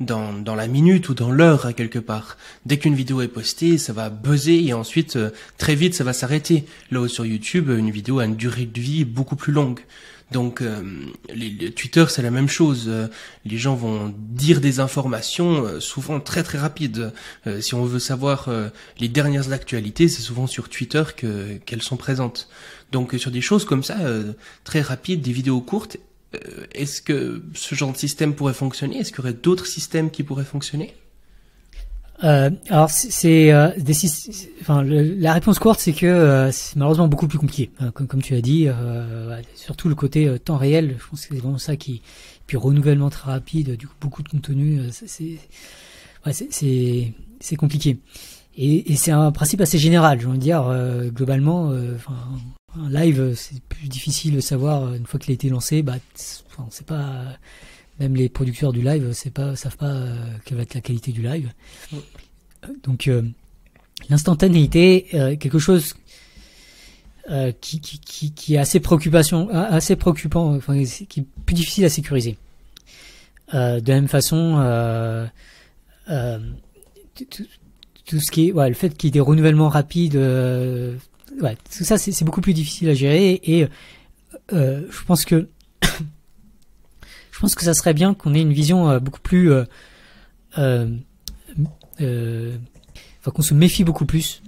dans la minute ou dans l'heure à quelque part. Dès qu'une vidéo est postée, ça va buzzer et ensuite très vite ça va s'arrêter. Là où sur YouTube, une vidéo a une durée de vie beaucoup plus longue. Donc les Twitter c'est la même chose. Les gens vont dire des informations souvent très très rapides. Si on veut savoir les dernières actualités, c'est souvent sur Twitter qu'elles sont présentes. Donc sur des choses comme ça très rapides, des vidéos courtes, est-ce que ce genre de système pourrait fonctionner? Est-ce qu'il y aurait d'autres systèmes qui pourraient fonctionner? Alors la réponse courte, c'est que c'est malheureusement beaucoup plus compliqué. Comme tu as dit, surtout le côté temps réel, je pense que c'est vraiment ça puis renouvellement très rapide, du coup beaucoup de contenu, c'est compliqué. Et c'est un principe assez général, je veux dire, globalement, un live, c'est plus difficile de savoir une fois qu'il a été lancé. C'est pas, même les producteurs du live, savent pas quelle va être la qualité du live. Donc l'instantanéité, quelque chose qui est assez préoccupant, qui est plus difficile à sécuriser. De la même façon, tout ce qui est, le fait qu'il y ait des renouvellements rapides, tout ça c'est beaucoup plus difficile à gérer, et je pense que ça serait bien qu'on ait une vision beaucoup plus, qu'on se méfie beaucoup plus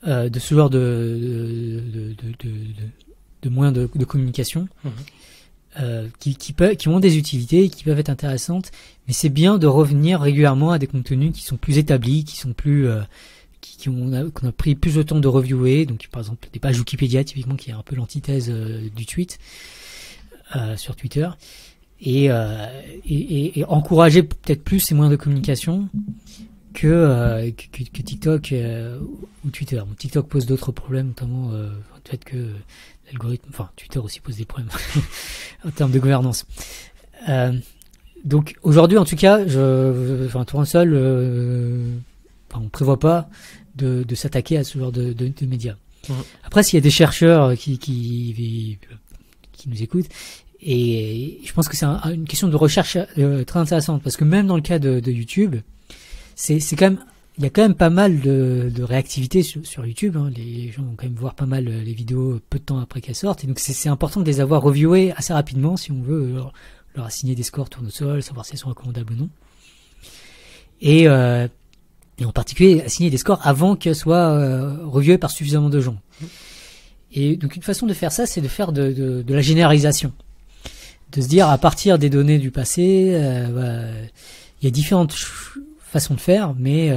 de ce genre de moyens de communication. Qui ont des utilités, qui peuvent être intéressantes, mais c'est bien de revenir régulièrement à des contenus qui sont plus établis, qui sont plus, qu'on a pris plus de temps de reviewer. Donc, par exemple, des pages Wikipédia, typiquement, qui est un peu l'antithèse du tweet sur Twitter, et encourager peut-être plus ces moyens de communication que TikTok ou Twitter. Bon, TikTok pose d'autres problèmes, notamment le fait que l'algorithme, Twitter aussi pose des problèmes en termes de gouvernance. Donc aujourd'hui, en tout cas, Tournesol, on prévoit pas de s'attaquer à ce genre de médias. Après, s'il y a des chercheurs qui nous écoutent, et je pense que c'est une question de recherche très intéressante, parce que même dans le cas de YouTube, c'est quand même, il y a quand même pas mal de réactivité sur YouTube. Les gens vont quand même voir pas mal les vidéos peu de temps après qu'elles sortent. Et donc c'est important de les avoir reviewées assez rapidement si on veut leur assigner des scores Tournesol, savoir si elles sont recommandables ou non. Et en particulier assigner des scores avant qu'elles soient reviewées par suffisamment de gens. Et donc une façon de faire ça, c'est de faire de la généralisation. De se dire, à partir des données du passé, il y a différentes façon de faire, mais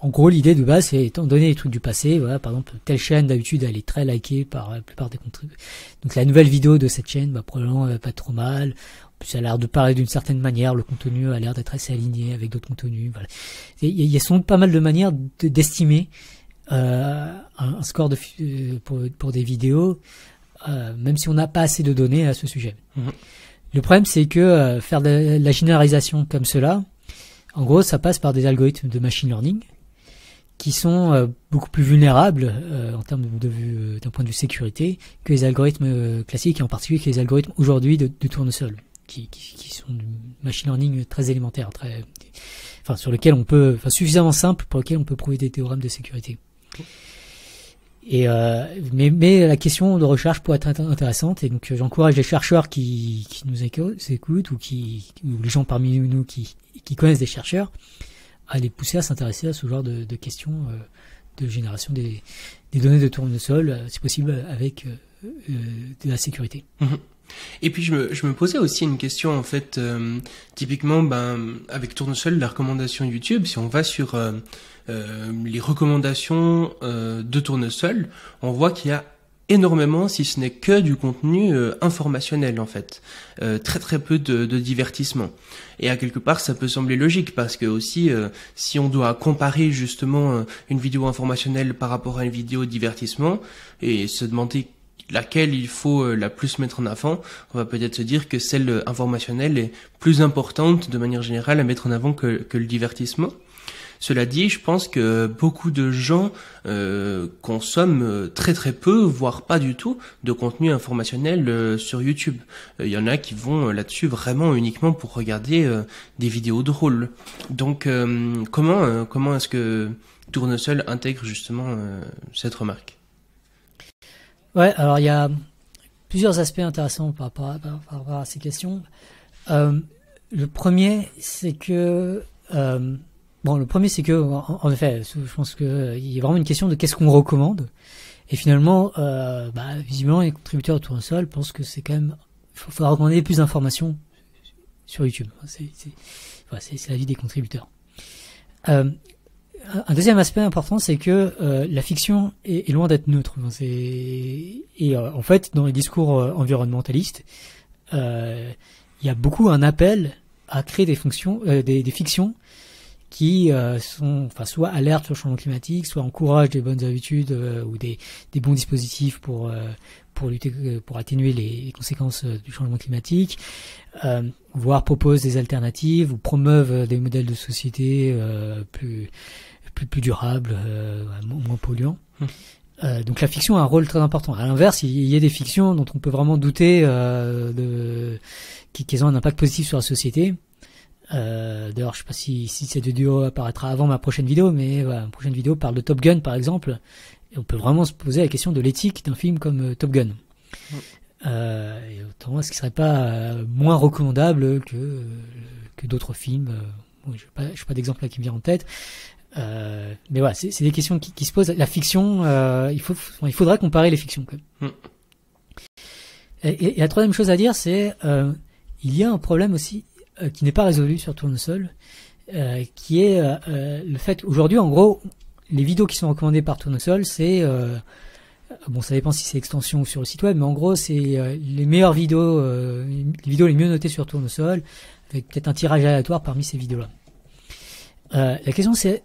en gros l'idée de base c'est étant donné les trucs du passé, par exemple telle chaîne d'habitude elle est très likée par la plupart des contributeurs, donc la nouvelle vidéo de cette chaîne probablement pas trop mal, en plus elle a l'air de parler d'une certaine manière, le contenu a l'air d'être assez aligné avec d'autres contenus, il y a sans doute pas mal de manières d'estimer un score pour des vidéos, même si on n'a pas assez de données à ce sujet. Le problème c'est que faire de la généralisation comme cela, en gros, ça passe par des algorithmes de machine learning qui sont beaucoup plus vulnérables en termes d'un point de vue sécurité que les algorithmes classiques, et en particulier que les algorithmes aujourd'hui de Tournesol, qui sont du machine learning très élémentaire, sur lequel on peut, suffisamment simple pour lequel on peut prouver des théorèmes de sécurité. Et mais la question de recherche pourrait être intéressante, et donc j'encourage les chercheurs qui nous écoutent ou les gens parmi nous qui connaissent des chercheurs à les pousser à s'intéresser à ce genre de questions de génération des données de Tournesol, si possible avec de la sécurité. Et puis je me posais aussi une question en fait, typiquement avec Tournesol, la recommandation YouTube, si on va sur les recommandations de Tournesol, on voit qu'il y a énormément, si ce n'est que du contenu informationnel en fait, très très peu de divertissement. Et à quelque part ça peut sembler logique, parce que aussi si on doit comparer justement une vidéo informationnelle par rapport à une vidéo divertissement et se demander laquelle il faut la plus mettre en avant, on va peut-être se dire que celle informationnelle est plus importante de manière générale à mettre en avant que le divertissement. Cela dit, je pense que beaucoup de gens consomment très très peu, voire pas du tout, de contenu informationnel sur YouTube. Il y en a qui vont là-dessus vraiment uniquement pour regarder des vidéos drôles. Donc comment est-ce que Tournesol intègre justement cette remarque ? Ouais, alors il y a plusieurs aspects intéressants par rapport à ces questions. Le premier, c'est que en effet, je pense que il y a vraiment une question de qu'est-ce qu'on recommande. Et finalement, visiblement, les contributeurs de Tournesol pensent que c'est quand même, il faudra recommander plus d'informations sur YouTube. C'est l'avis des contributeurs. Un deuxième aspect important, c'est que la fiction est loin d'être neutre. En fait, dans les discours environnementalistes, il y a beaucoup un appel à créer des fictions qui sont, enfin, soit alertent sur le changement climatique, soit encouragent des bonnes habitudes ou des bons dispositifs pour lutter, pour atténuer les conséquences du changement climatique, voire proposent des alternatives ou promeuvent des modèles de société plus durables, moins polluants. Donc la fiction a un rôle très important. À l'inverse, il y a des fictions dont on peut vraiment douter qu'elles ont un impact positif sur la société. D'ailleurs, je sais pas si cette vidéo apparaîtra avant ma prochaine vidéo, mais voilà, ma prochaine vidéo parle de Top Gun par exemple, et on peut vraiment se poser la question de l'éthique d'un film comme Top Gun. Et autrement, est-ce qu'il serait pas moins recommandable que d'autres films? Je n'ai pas d'exemple là qui me vient en tête. Mais voilà, c'est des questions qui se posent. La fiction, il faudrait comparer les fictions quand même. Et la troisième chose à dire, c'est il y a un problème aussi qui n'est pas résolu sur Tournesol, qui est le fait qu'aujourd'hui, en gros, les vidéos qui sont recommandées par Tournesol, c'est bon, ça dépend si c'est extension ou sur le site web, mais en gros, c'est les meilleures vidéos, les vidéos les mieux notées sur Tournesol, avec peut-être un tirage aléatoire parmi ces vidéos-là. La question, c'est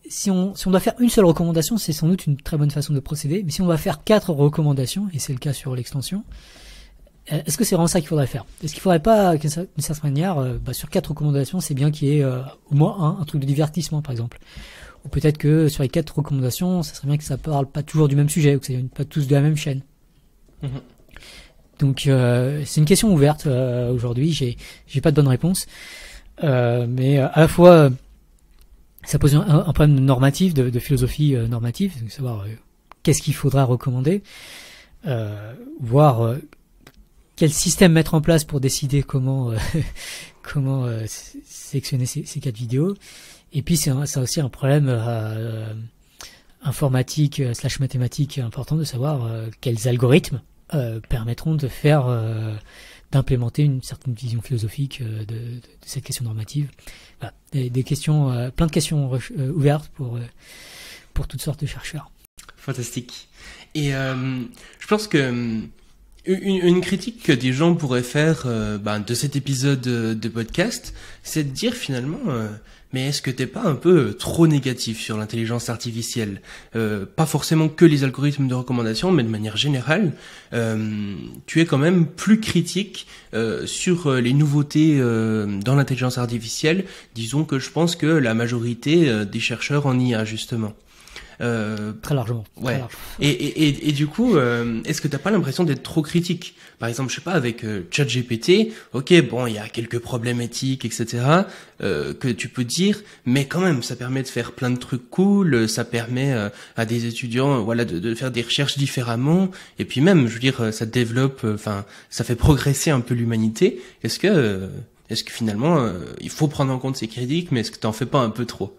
si on doit faire une seule recommandation, c'est sans doute une très bonne façon de procéder, mais si on doit faire 4 recommandations, et c'est le cas sur l'extension, est-ce que c'est vraiment ça qu'il faudrait faire? Est-ce qu'il faudrait pas, d'une certaine manière, sur 4 recommandations, c'est bien qu'il y ait au moins un truc de divertissement, par exemple? Ou peut-être que sur les 4 recommandations, ça serait bien que ça parle pas toujours du même sujet, ou que ça vienne pas tous de la même chaîne. Donc c'est une question ouverte aujourd'hui, j'ai pas de bonne réponse. Mais à la fois ça pose un problème normatif, de philosophie normative, de savoir qu'est-ce qu'il faudra recommander, voir quel système mettre en place pour décider comment sélectionner ces 4 vidéos. Et puis c'est aussi un problème informatique / mathématique important de savoir quels algorithmes permettront de faire d'implémenter une certaine vision philosophique de cette question normative. Voilà, des questions, plein de questions ouvertes pour toutes sortes de chercheurs. Fantastique. Et je pense que une critique que des gens pourraient faire de cet épisode de podcast, c'est de dire finalement mais est-ce que t'es pas un peu trop négatif sur l'intelligence artificielle? Pas forcément que les algorithmes de recommandation, mais de manière générale, tu es quand même plus critique sur les nouveautés dans l'intelligence artificielle. Disons que je pense que la majorité des chercheurs en IA, justement. Très largement. Ouais. Très large. Et du coup, est-ce que t'as pas l'impression d'être trop critique? Par exemple, je sais pas, avec ChatGPT, ok, bon, il y a quelques problèmes éthiques, etc., que tu peux dire, mais quand même, ça permet de faire plein de trucs cool, ça permet à des étudiants, voilà, de faire des recherches différemment, et puis même, je veux dire, ça développe, ça fait progresser un peu l'humanité. Est-ce que finalement, il faut prendre en compte ces critiques, mais est-ce que t'en fais pas un peu trop?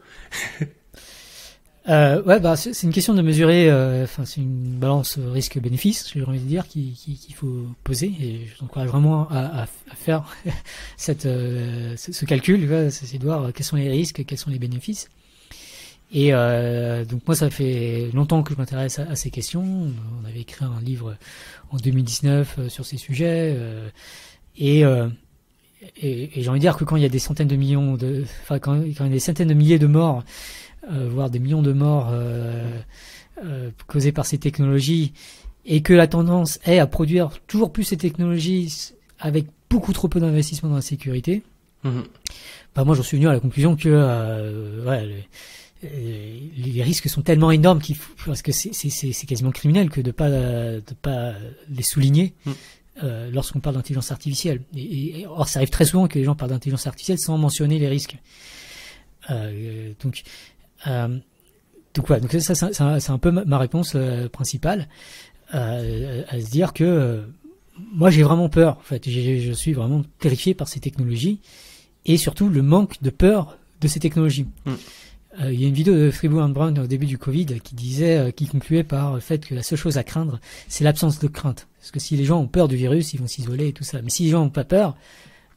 C'est une question de mesurer, c'est une balance risque-bénéfice, j'ai envie de dire, qu'il faut poser, et je t'encourage vraiment à faire ce calcul, c'est de voir quels sont les risques, quels sont les bénéfices. Et donc moi, ça fait longtemps que je m'intéresse à ces questions. On avait écrit un livre en 2019 sur ces sujets, et j'ai envie de dire que quand il y a des centaines de millions quand il y a des centaines de milliers de morts, voire des millions de morts causées par ces technologies, et que la tendance est à produire toujours plus ces technologies avec beaucoup trop peu d'investissement dans la sécurité, moi j'en suis venu à la conclusion que les risques sont tellement énormes parce que c'est quasiment criminel que de pas les souligner lorsqu'on parle d'intelligence artificielle. Or ça arrive très souvent que les gens parlent d'intelligence artificielle sans mentionner les risques. Donc ça c'est un peu ma réponse principale, à se dire que moi j'ai vraiment peur. En fait, je suis vraiment terrifié par ces technologies, et surtout le manque de peur de ces technologies. Il y a une vidéo de Fribourg and Brown au début du Covid qui concluait par le fait que la seule chose à craindre, c'est l'absence de crainte. Parce que si les gens ont peur du virus, ils vont s'isoler et tout ça. Mais si les gens n'ont pas peur,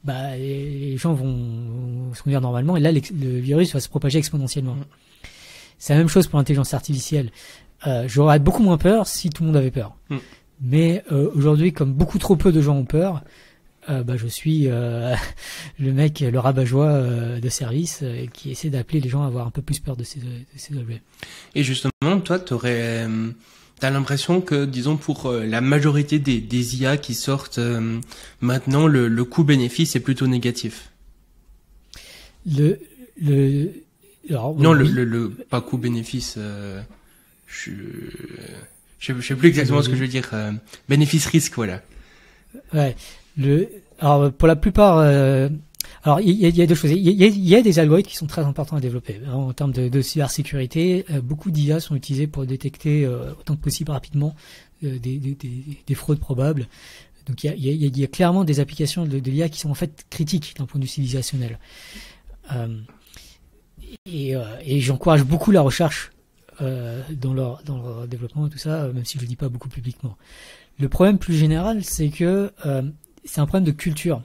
les gens vont se conduire normalement, et là le virus va se propager exponentiellement. C'est la même chose pour l'intelligence artificielle. J'aurais beaucoup moins peur si tout le monde avait peur. Mais aujourd'hui, comme beaucoup trop peu de gens ont peur, je suis le mec, le rabat-joie de service qui essaie d'appeler les gens à avoir un peu plus peur de ces objets. Et justement, toi, t'as l'impression que, disons, pour la majorité des IA qui sortent maintenant, le coût-bénéfice est plutôt négatif. Alors, non, oui. le pas coût-bénéfice. Je sais plus exactement ce que je veux dire. Bénéfice-risque, voilà. Ouais. Alors pour la plupart, alors il y a deux choses. Il y a des algorithmes qui sont très importants à développer en termes de cybersécurité. Beaucoup d'IA sont utilisés pour détecter autant que possible rapidement des fraudes probables. Donc il y a clairement des applications de l'IA qui sont en fait critiques d'un point de vue civilisationnel. Et j'encourage beaucoup la recherche dans leur développement et tout ça, même si je le dis pas beaucoup publiquement. Le problème plus général, c'est que c'est un problème de culture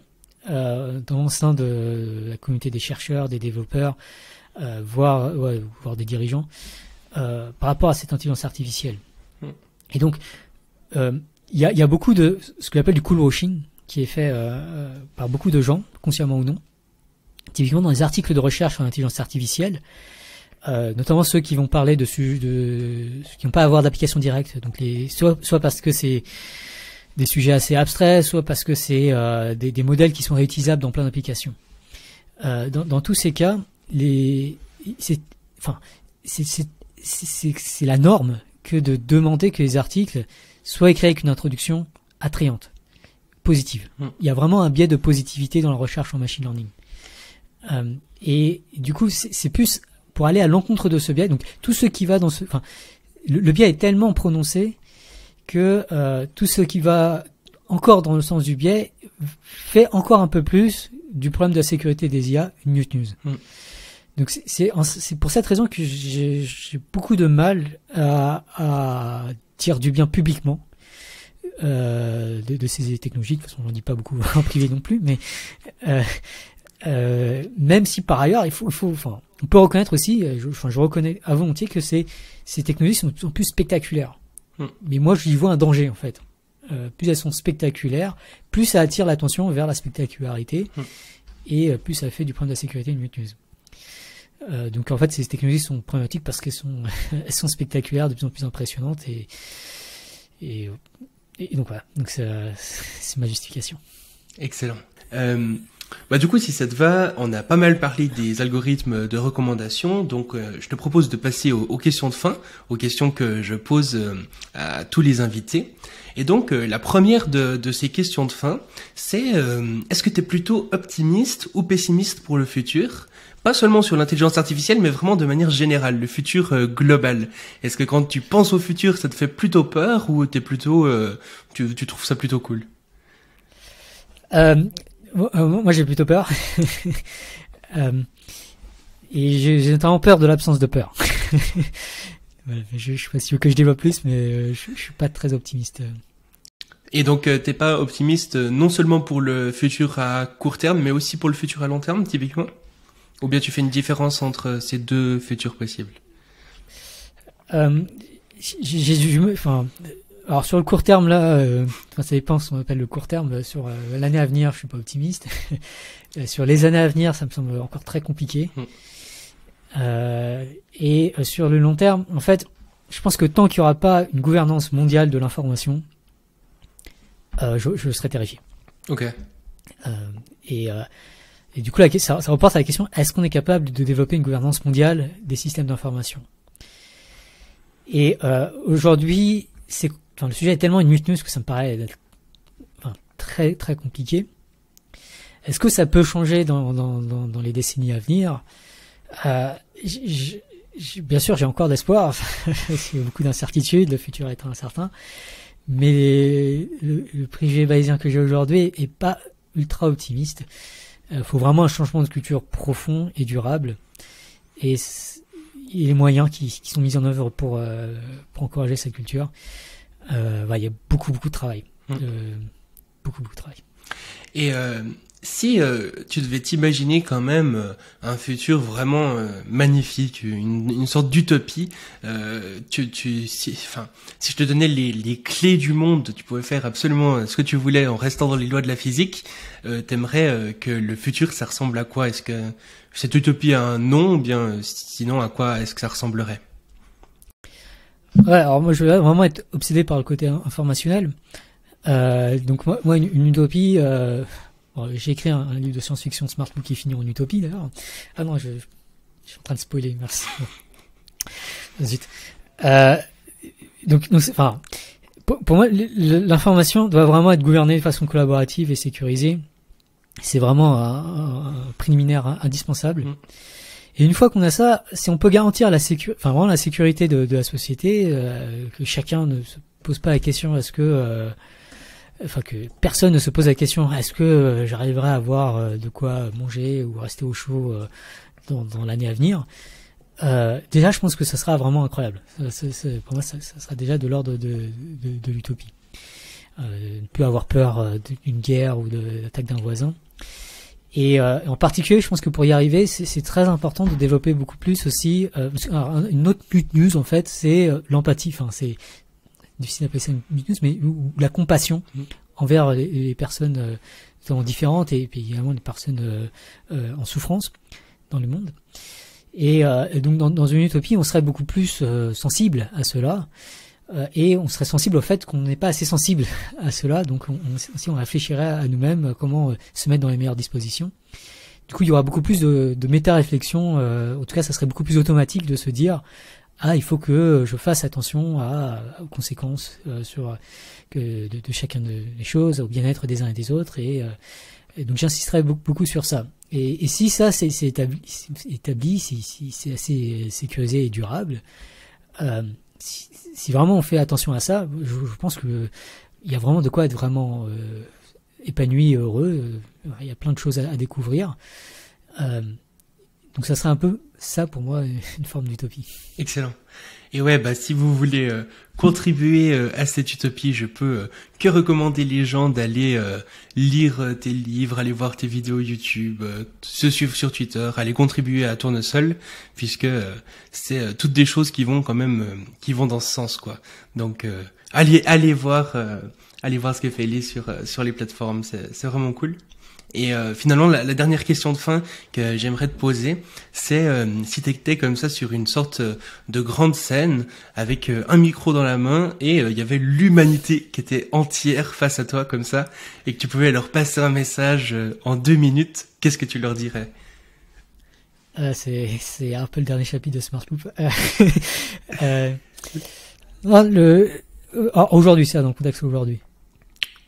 dans le sein de la communauté des chercheurs, des développeurs, voire des dirigeants, par rapport à cette intelligence artificielle. Et donc, il y a beaucoup de ce que j'appelle du cool washing qui est fait par beaucoup de gens, consciemment ou non. Typiquement dans les articles de recherche sur l'intelligence artificielle, notamment ceux qui vont parler de qui n'ont pas à avoir d'application directe, donc soit parce que c'est des sujets assez abstraits, soit parce que c'est des modèles qui sont réutilisables dans plein d'applications. Dans tous ces cas, c'est la norme que de demander que les articles soient écrits avec une introduction attrayante, positive. Il y a vraiment un biais de positivité dans la recherche en machine learning. Et du coup, c'est plus pour aller à l'encontre de ce biais. Donc, tout ce qui va dans le biais est tellement prononcé que tout ce qui va encore dans le sens du biais fait encore un peu plus du problème de la sécurité des IA une mute news. Donc, c'est pour cette raison que j'ai beaucoup de mal à dire du bien publiquement de ces technologies. De toute façon, j'en dis pas beaucoup en privé non plus, mais même si par ailleurs on peut reconnaître aussi, je reconnais à volontiers que ces technologies sont de plus en plus spectaculaires. Mais moi je y vois un danger en fait. Plus elles sont spectaculaires, plus ça attire l'attention vers la spectacularité et plus ça fait du problème de la sécurité une mute news. Donc en fait ces technologies sont problématiques parce qu'elles elles sont spectaculaires, de plus en plus impressionnantes et donc voilà. Donc c'est ma justification. Excellent. Du coup, si ça te va, on a pas mal parlé des algorithmes de recommandation, donc je te propose de passer aux questions de fin, aux questions que je pose à tous les invités. Et donc, la première de ces questions de fin, c'est est-ce que tu es plutôt optimiste ou pessimiste pour le futur ? Pas seulement sur l'intelligence artificielle, mais vraiment de manière générale, le futur global. Est-ce que quand tu penses au futur, ça te fait plutôt peur ou t'es plutôt, tu trouves ça plutôt cool ? Moi, j'ai plutôt peur. Et j'ai notamment peur de l'absence de peur. Voilà, je sais pas si tu veux que je développe plus, mais je suis pas très optimiste. Et donc, t'es pas optimiste non seulement pour le futur à court terme, mais aussi pour le futur à long terme, typiquement ? Ou bien tu fais une différence entre ces deux futurs possibles ? Alors sur le court terme là, ça dépend ce qu'on appelle le court terme. Sur l'année à venir, je suis pas optimiste. Sur les années à venir, ça me semble encore très compliqué. Et sur le long terme, en fait, je pense que tant qu'il y aura pas une gouvernance mondiale de l'information, je serai terrifié. Ok. Et du coup, ça reporte à la question, est-ce qu'on est capable de développer une gouvernance mondiale des systèmes d'information ? Et aujourd'hui, le sujet est tellement une mute news que ça me paraît très très compliqué. Est-ce que ça peut changer dans les décennies à venir ? Bien sûr, j'ai encore d'espoir. Il y a beaucoup d'incertitudes, le futur est incertain. Mais le privé bayésien que j'ai aujourd'hui est pas ultra optimiste. Il faut vraiment un changement de culture profond et durable. Et les moyens qui sont mis en œuvre pour encourager cette culture. Il y a beaucoup de travail. Beaucoup de travail. Et Si tu devais t'imaginer quand même un futur vraiment magnifique, une sorte d'utopie, si je te donnais les clés du monde, tu pouvais faire absolument ce que tu voulais en restant dans les lois de la physique, t'aimerais que le futur ça ressemble à quoi? Est-ce que cette utopie a un nom, ou bien sinon à quoi est-ce que ça ressemblerait? Ouais, alors moi je vais vraiment être obsédé par le côté informationnel. Donc moi une utopie. Bon, j'ai écrit un livre de science-fiction Smartbook qui finit en utopie d'ailleurs. Ah non, je suis en train de spoiler. Merci. Zut. Euh, enfin, pour moi, l'information doit vraiment être gouvernée de façon collaborative et sécurisée. C'est vraiment un préliminaire indispensable. Et une fois qu'on a ça, si on peut garantir vraiment la sécurité de la société, que chacun ne se pose pas la question que personne ne se pose la question est-ce que j'arriverai à avoir de quoi manger ou rester au chaud dans l'année à venir. Déjà, je pense que ça sera vraiment incroyable. Pour moi, ça sera déjà de l'ordre de l'utopie. Ne plus avoir peur d'une guerre ou de l'attaque d'un voisin. Et en particulier, je pense que pour y arriver, c'est très important de développer beaucoup plus aussi. Une autre news en fait, c'est l'empathie. Enfin, c'est difficile d'appeler ça une news, mais ou la compassion envers les personnes différentes et puis également les personnes en souffrance dans le monde. Et donc dans une utopie, on serait beaucoup plus sensible à cela. Et on serait sensible au fait qu'on n'est pas assez sensible à cela, donc si on réfléchirait à nous-mêmes comment se mettre dans les meilleures dispositions. Du coup, il y aura beaucoup plus de méta-réflexion, en tout cas, ça serait beaucoup plus automatique de se dire il faut que je fasse attention aux conséquences de chacun des choses, au bien-être des uns et des autres, et donc j'insisterai beaucoup sur ça. Et si ça c'est établi, si c'est assez sécurisé et durable, si vraiment on fait attention à ça, je pense que il y a vraiment de quoi être vraiment épanoui et heureux. Il y a plein de choses à découvrir. Donc ça serait un peu ça pour moi une forme d'utopie. Excellent. Et ouais, si vous voulez contribuer à cette utopie, je peux que recommander les gens d'aller lire tes livres, aller voir tes vidéos YouTube, se suivre sur Twitter, aller contribuer à Tournesol, puisque c'est toutes des choses qui vont quand même qui vont dans ce sens quoi. Donc allez voir ce que fait Ellie sur les plateformes, c'est vraiment cool. Et finalement, la dernière question de fin que j'aimerais te poser, c'est si t'étais comme ça sur une sorte de grande scène avec un micro dans la main et il y avait l'humanité qui était entière face à toi comme ça et que tu pouvais leur passer un message en 2 minutes, qu'est-ce que tu leur dirais? C'est un peu le dernier chapitre de Smart Loop. Aujourd'hui, ça, dans le contexte aujourd'hui.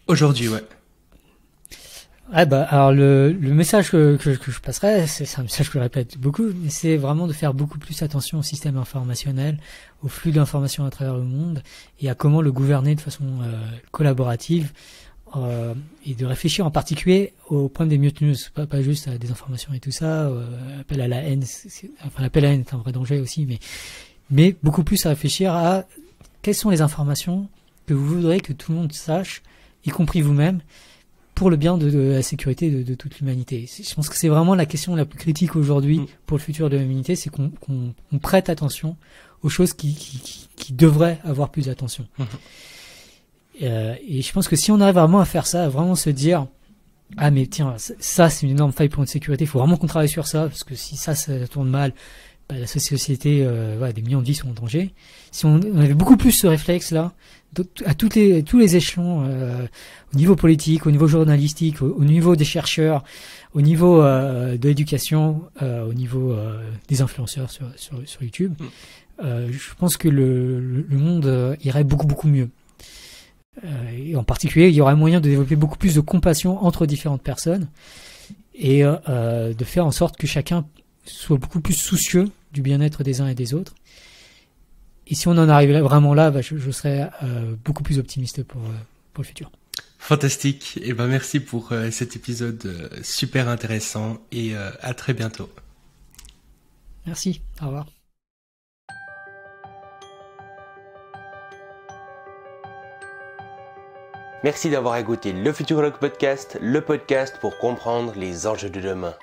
Aujourd'hui, ouais. Alors le message que je passerai, c'est un message que je répète beaucoup, mais c'est vraiment de faire beaucoup plus attention au système informationnel, au flux d'informations à travers le monde et à comment le gouverner de façon collaborative et de réfléchir en particulier au problème des fake news, pas juste à des informations et tout ça, appel à la haine, l'appel à la haine est un vrai danger aussi, mais beaucoup plus à réfléchir à quelles sont les informations que vous voudrez que tout le monde sache, y compris vous-même, pour le bien de la sécurité de toute l'humanité. Je pense que c'est vraiment la question la plus critique aujourd'hui pour le futur de l'humanité, c'est qu'on prête attention aux choses qui devraient avoir plus d'attention. Et je pense que si on arrive vraiment à faire ça, à vraiment se dire mais tiens, ça c'est une énorme faille pour notre sécurité, il faut vraiment qu'on travaille sur ça, parce que si ça tourne mal, la société, des millions de vies sont en danger. Si on avait beaucoup plus ce réflexe-là, à tous les échelons, au niveau politique, au niveau journalistique, au niveau des chercheurs, au niveau de l'éducation, au niveau des influenceurs sur YouTube, je pense que le monde irait beaucoup mieux. Et en particulier, il y aurait moyen de développer beaucoup plus de compassion entre différentes personnes et de faire en sorte que chacun soit beaucoup plus soucieux du bien-être des uns et des autres. Et si on en arrive vraiment là, je serais beaucoup plus optimiste pour le futur. Fantastique. Et merci pour cet épisode super intéressant et à très bientôt. Merci. Au revoir. Merci d'avoir écouté le Futurologue Podcast, le podcast pour comprendre les enjeux de demain.